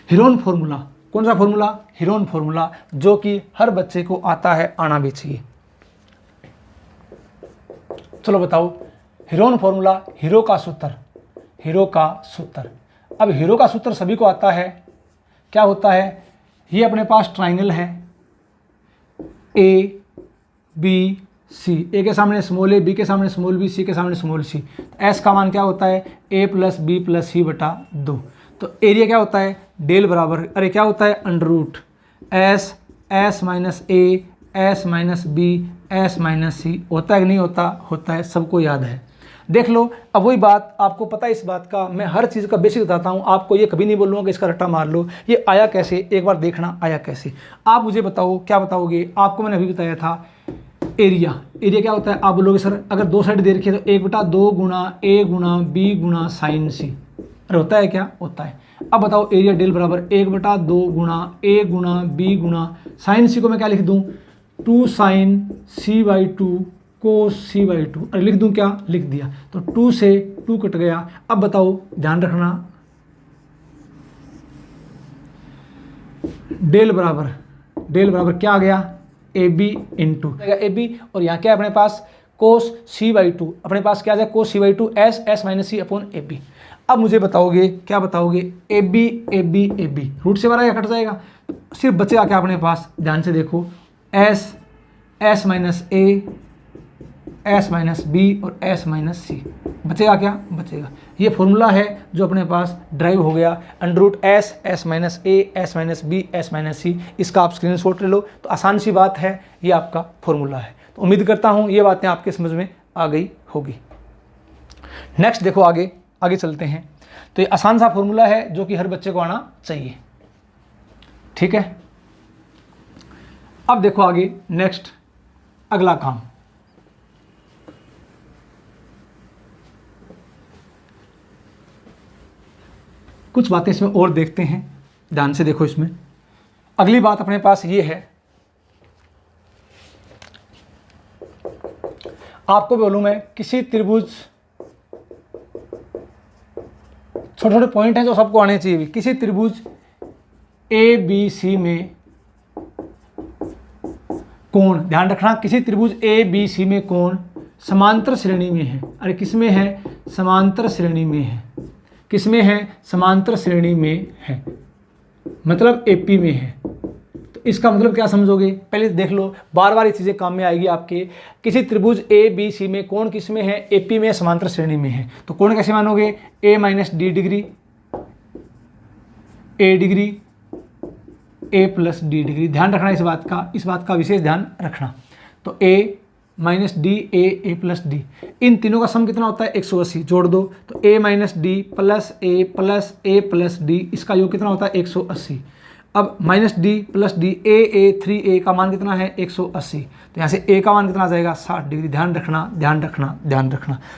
हीरोन फॉर्मूला। कौन सा फॉर्मूला, हीरोन फॉर्मूला, जो कि हर बच्चे को आता है, आना भी चाहिए। चलो बताओ हीरोन फॉर्मूला, हीरो का सूत्र, हीरो का सूत्र। अब हीरो का सूत्र सभी को आता है, क्या होता है, ये अपने पास ट्राइंगल है ए बी सी, ए के सामने स्मॉल ए, बी के सामने स्मॉल बी, सी के सामने स्मॉल सी। एस का मान क्या होता है ए प्लस बी प्लस सी बटा 2। तो एरिया क्या होता है डेल बराबर, अरे क्या होता है under root S, S minus A, S minus B, S minus C. होता है कि नहीं होता, होता है, सबको याद है। देख लो, अब वही बात आपको पता है, इस बात का मैं हर चीज़ का बेसिक बताता हूँ आपको, ये कभी नहीं बोलूँगा कि इसका रट्टा मार लो। ये आया कैसे, एक बार देखना आया कैसे। आप मुझे बताओ, क्या बताओगे, आपको मैंने अभी बताया था एरिया। एरिया क्या होता है, आप बोलोगे सर अगर दो साइड दे रखी है तो 1/2 गुणा ए गुणा बी गुणा साइन सी। अरे होता है क्या, होता है। अब बताओ एरिया डेल बराबर 1/2 गुणा ए गुणा बी गुणा साइन सी को मैं क्या लिख दूँ 2 साइन c/2 कोस c/2। अरे लिख दूँ क्या, लिख दिया। तो 2 से 2 कट गया। अब बताओ ध्यान रखना, डेल बराबर क्या आ गया, A B into A B, और यहाँ क्या है अपने पास कोस c/2, अपने पास क्या आ जाए cos c/2 S minus C upon A B. अब मुझे बताओगे, क्या बताओगे, ए बी रूट से बाहर कट जाएगा, सिर्फ बचेगा क्या अपने पास, ध्यान से देखो, S minus A, S minus B और एस माइनस सी, बचेगा क्या, बचेगा। ये फॉर्मूला है जो अपने पास ड्राइव हो गया, under root S minus A, S minus B, S minus C, इसका आप स्क्रीनशॉट ले लो। तो आसान सी बात है, ये आपका फॉर्मूला है। तो उम्मीद करता हूँ ये बातें आपके समझ में आ गई होगी। नेक्स्ट देखो, आगे चलते हैं। तो ये आसान सा फॉर्मूला है जो कि हर बच्चे को आना चाहिए, ठीक है। अब देखो आगे, नेक्स्ट अगला काम, कुछ बातें इसमें और देखते हैं, ध्यान से देखो। इसमें अगली बात अपने पास ये है, आपको मालूम है किसी त्रिभुज, छोटे छोटे पॉइंट हैं जो सबको आने चाहिए भी, किसी त्रिभुज ए बी सी में कोण, ध्यान रखना, किसी त्रिभुज ए बी सी में कोण समांतर श्रेणी में है। अरे किसमें है, समांतर श्रेणी में है, किसमें है, समांतर श्रेणी में है, मतलब एपी में है। तो इसका मतलब क्या समझोगे, पहले देख लो, बार बार ये चीज़ें काम में आएगी आपके। किसी त्रिभुज ए बी सी में कोण किसमें है, एपी में, समांतर श्रेणी में है। तो कोण कैसे मानोगे, ए माइनस डी डिग्री, ए डिग्री, ए प्लस डी डिग्री। ध्यान रखना इस बात का विशेष ध्यान रखना। तो ए माइनस डी, ए प्लस डी, इन तीनों का सम कितना होता है 180, जोड़ दो। तो ए माइनस डी प्लस ए प्लस डी, इसका योग कितना होता है 180। अब माइनस डी प्लस डी, ए 3a का मान कितना है 180। तो यहाँ से a का मान कितना आ जाएगा 60 डिग्री। ध्यान रखना।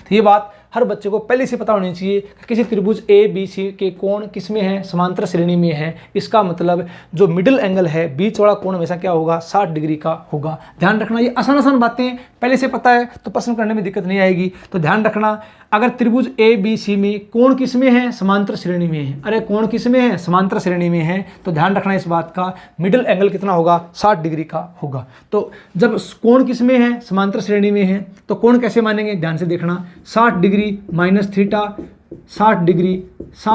तो ये बात हर बच्चे को पहले से पता होनी चाहिए कि किसी त्रिभुज ए बी सी के कोण किसमें है, समांतर श्रेणी में है। इसका मतलब जो मिडिल एंगल है, बीच वाला कोण हमेशा क्या होगा, 60 डिग्री का होगा। ध्यान रखना, ये आसान बातें पहले से पता है तो प्रश्न करने में दिक्कत नहीं आएगी। तो ध्यान रखना, अगर त्रिभुज ए बी सी में कोण किसमें है, समांतर श्रेणी में है। अरे कोण किसमें है, समांतर श्रेणी में है। तो ध्यान रखना इस बात का, मिडिल एंगल कितना होगा, 60 डिग्री का होगा। तो जब कोण किसमें है, समांतर श्रेणी में है, तो कोण कैसे मानेंगे, ध्यान से देखना, 60 degree minus theta, 60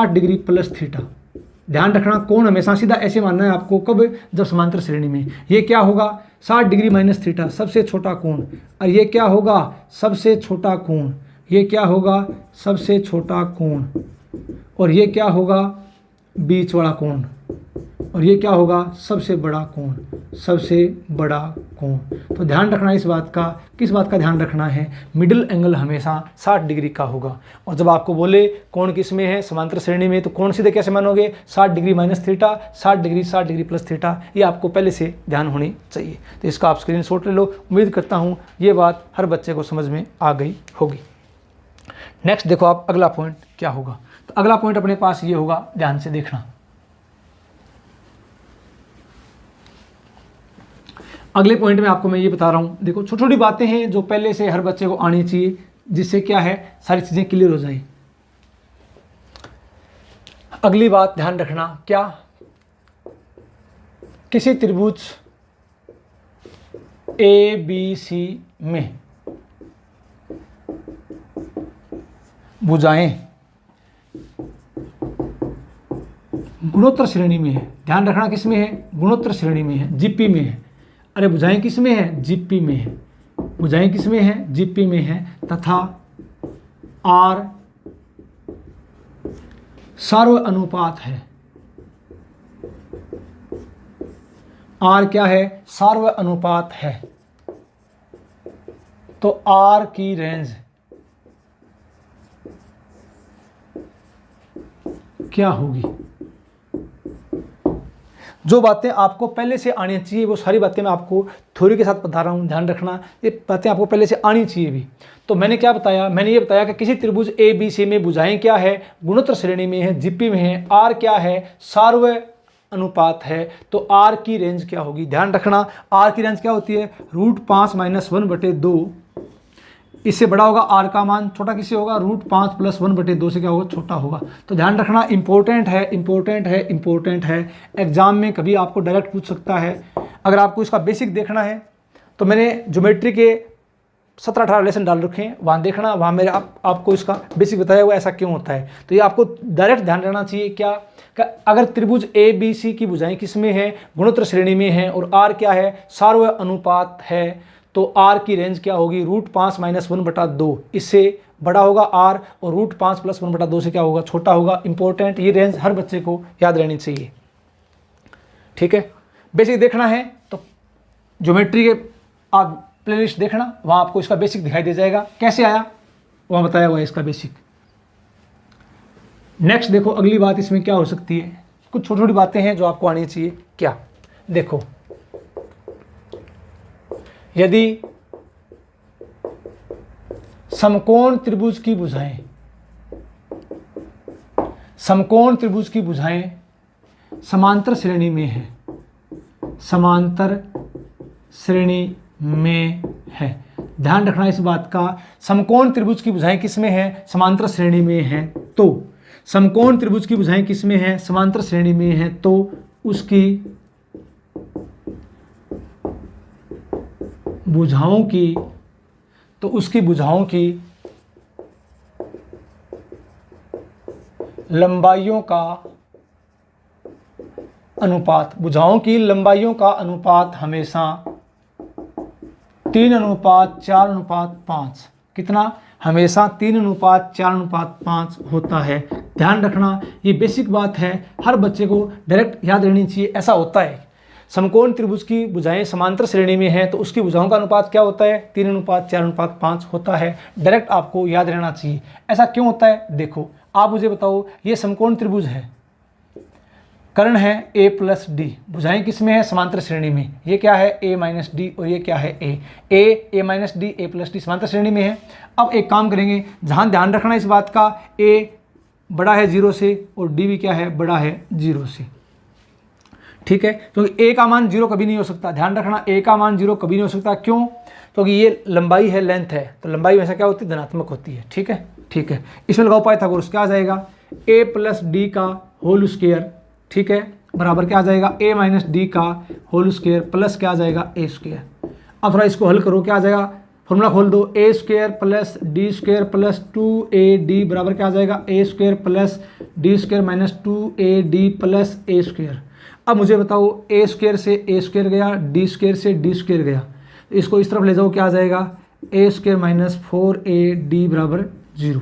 degree plus theta. ध्यान रखना, कोण हमेशा सीधा ऐसे मानना है आपको, कब, जब समांतर श्रेणी में। ये क्या होगा, 60 डिग्री माइनस थीटा, सबसे छोटा कोण। और ये क्या होगा, सबसे छोटा कोण। ये क्या होगा, सबसे छोटा कोण। और ये क्या होगा, बीच वाला कोण। और ये क्या होगा, सबसे बड़ा कोण, सबसे बड़ा कोण। तो ध्यान रखना इस बात का, किस बात का ध्यान रखना है, मिडिल एंगल हमेशा 60 डिग्री का होगा। और जब आपको बोले कोण किस में है, समांतर श्रेणी में, तो कोण सीधे कैसे मानोगे, 60 degree minus theta, 60 degree plus theta. ये आपको पहले से ध्यान होनी चाहिए। तो इसका आप स्क्रीनशॉट ले लो। उम्मीद करता हूँ ये बात हर बच्चे को समझ में आ गई होगी। नेक्स्ट देखो आप, अगला पॉइंट क्या होगा। तो अगला पॉइंट अपने पास ये होगा, ध्यान से देखना। अगले पॉइंट में आपको मैं ये बता रहा हूँ, देखो छोटी छोटी बातें हैं जो पहले से हर बच्चे को आनी चाहिए, जिससे क्या है, सारी चीज़ें क्लियर हो जाए। अगली बात ध्यान रखना, क्या, किसी त्रिभुज ए बी सी में भुजाएं गुणोत्तर श्रेणी में है। ध्यान रखना, किस में है, गुणोत्तर श्रेणी में है, जीपी में है। अरे भुजाएं किस में है, जीपी में है। भुजाएं किस में है, जीपी में है। तथा आर सार्व अनुपात है। आर क्या है, सार्व अनुपात है। तो आर की रेंज क्या होगी। जो बातें आपको पहले से आनी चाहिए वो सारी बातें मैं आपको थ्योरी के साथ बता रहा हूँ। ध्यान रखना, ये बातें आपको पहले से आनी चाहिए भी। तो मैंने क्या बताया, मैंने ये बताया कि किसी त्रिभुज ए बी सी में भुजाएं क्या है, गुणोत्तर श्रेणी में है, जीपी में है। आर क्या है, सार्व अनुपात है। तो आर की रेंज क्या होगी। ध्यान रखना, आर की रेंज क्या होती है, √5 - 1/2 इससे बड़ा होगा आर का मान, छोटा किससे होगा, √5 + 1/2 से क्या होगा, छोटा होगा। तो ध्यान रखना, इंपॉर्टेंट है, इंपॉर्टेंट है, इंपॉर्टेंट है। एग्जाम में कभी आपको डायरेक्ट पूछ सकता है। अगर आपको इसका बेसिक देखना है तो मैंने ज्योमेट्री के 17-18 लेसन डाल रखे हैं, वहाँ देखना, वहाँ मेरे आपको इसका बेसिक बताया हुआ ऐसा क्यों होता है। तो ये आपको डायरेक्ट ध्यान रखना चाहिए क्या, अगर त्रिभुज ए बी सी की भुजाएं किस में है, गुणोत्तर श्रेणी में है, और आर क्या है, सार्वय अनुपात है, तो आर की रेंज क्या होगी, √5 - 1/2, इससे बड़ा होगा आर, और √5 + 1/2 से क्या होगा, छोटा होगा। इंपॉर्टेंट, ये रेंज हर बच्चे को याद रहनी चाहिए। ठीक है, बेसिक देखना है तो ज्योमेट्री के आप प्लेलिस्ट देखना, वहाँ आपको इसका बेसिक दिखाई दे जाएगा। कैसे आया वहाँ बताया हुआ है इसका बेसिक। नेक्स्ट देखो, अगली बात इसमें क्या हो सकती है, कुछ छोटी छोटी बातें हैं जो आपको आनी चाहिए। क्या, देखो, यदि समकोण त्रिभुज की भुजाएं, समकोण त्रिभुज की भुजाएं समांतर श्रेणी में है, समांतर श्रेणी में है, ध्यान रखना इस बात का। समकोण त्रिभुज की भुजाएं किस में है, समांतर श्रेणी में है। तो समकोण त्रिभुज की भुजाएं किस में है, समांतर श्रेणी में है, तो उसकी भुजाओं की लंबाइयों का अनुपात, भुजाओं की लंबाइयों का अनुपात हमेशा 3:4:5, कितना, हमेशा 3:4:5 होता है। ध्यान रखना, ये बेसिक बात है, हर बच्चे को डायरेक्ट याद रहनी चाहिए। ऐसा होता है, समकोण त्रिभुज की भुजाएं समांतर श्रेणी में है तो उसकी भुजाओं का अनुपात क्या होता है, 3:4:5 होता है। डायरेक्ट आपको याद रहना चाहिए। ऐसा क्यों होता है, देखो, आप मुझे बताओ, ये समकोण त्रिभुज है, कर्ण है a + d, भुजाएं किस में है, समांतर श्रेणी में। ये क्या है, a - d, और ये क्या है, a - d, a + d समांतर श्रेणी में है। अब एक काम करेंगे, जहां ध्यान रखना इस बात का, a बड़ा है 0 से और d भी क्या है, बड़ा है 0 से। ठीक है, क्योंकि a का मान 0 कभी नहीं हो सकता। ध्यान रखना, a का मान 0 कभी नहीं हो सकता। क्यों, क्योंकि ये लंबाई है, लेंथ है, तो लंबाई हमेशा क्या होती है, धनात्मक होती है। ठीक है, ठीक है, इसमें लगाओ पाइथागोरस, क्या आ जाएगा, a + d का होल स्क्वायर, ठीक है, बराबर क्या आ जाएगा, a - d का होल स्क्वायर प्लस क्या आ जाएगा, a स्क्वायर। अब थोड़ा इसको हल करो, क्या आ जाएगा, फॉर्मूला खोल दो, a² + d² + 2ad बराबर क्या आ जाएगा, a² + d² - 2ad + a²। अब मुझे बताओ, a² से a² गया, d² से d² गया, तो इसको इस तरफ ले जाओ, क्या आ जाएगा, a² - 4ad बराबर 0।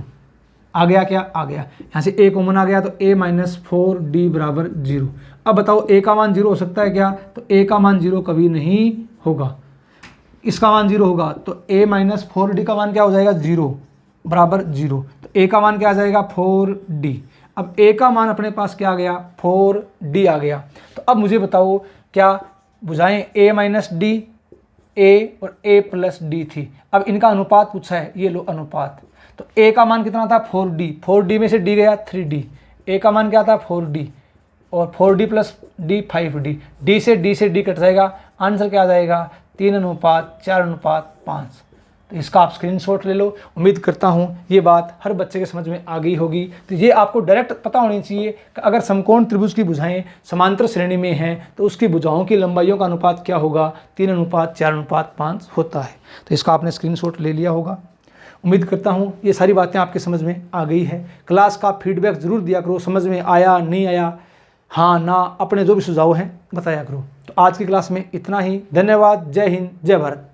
आ गया, क्या आ गया, यहाँ से a कॉमन आ गया, तो a - 4d बराबर 0। अब बताओ, a का मान 0 हो सकता है क्या, तो a का मान 0 कभी नहीं होगा, इसका मान 0 होगा, तो a - 4d का मान क्या हो जाएगा, 0 बराबर 0। तो a का मान क्या आ जाएगा, 4d। अब a का मान अपने पास क्या आ गया, 4d आ गया। तो अब मुझे बताओ, क्या भुजाएं a - d, a और a + d थी, अब इनका अनुपात पूछा है, ये लो अनुपात। तो a का मान कितना था, 4d, 4d में से d गया 3d, a का मान क्या था, 4d, और 4d + d 5d, d से d कट जाएगा, आंसर क्या आ जाएगा, 3:4:5। तो इसका आप स्क्रीनशॉट ले लो। उम्मीद करता हूँ ये बात हर बच्चे के समझ में आ गई होगी। तो ये आपको डायरेक्ट पता होनी चाहिए कि अगर समकोण त्रिभुज की भुजाएं समांतर श्रेणी में हैं तो उसकी भुजाओं की लंबाइयों का अनुपात क्या होगा, 3:4:5 होता है। तो इसका आपने स्क्रीनशॉट ले लिया होगा। उम्मीद करता हूँ ये सारी बातें आपके समझ में आ गई है। क्लास का फीडबैक ज़रूर दिया करो, समझ में आया नहीं आया, हाँ ना, अपने जो भी सुझाव हैं बताया करो। तो आज की क्लास में इतना ही। धन्यवाद। जय हिंद, जय भारत।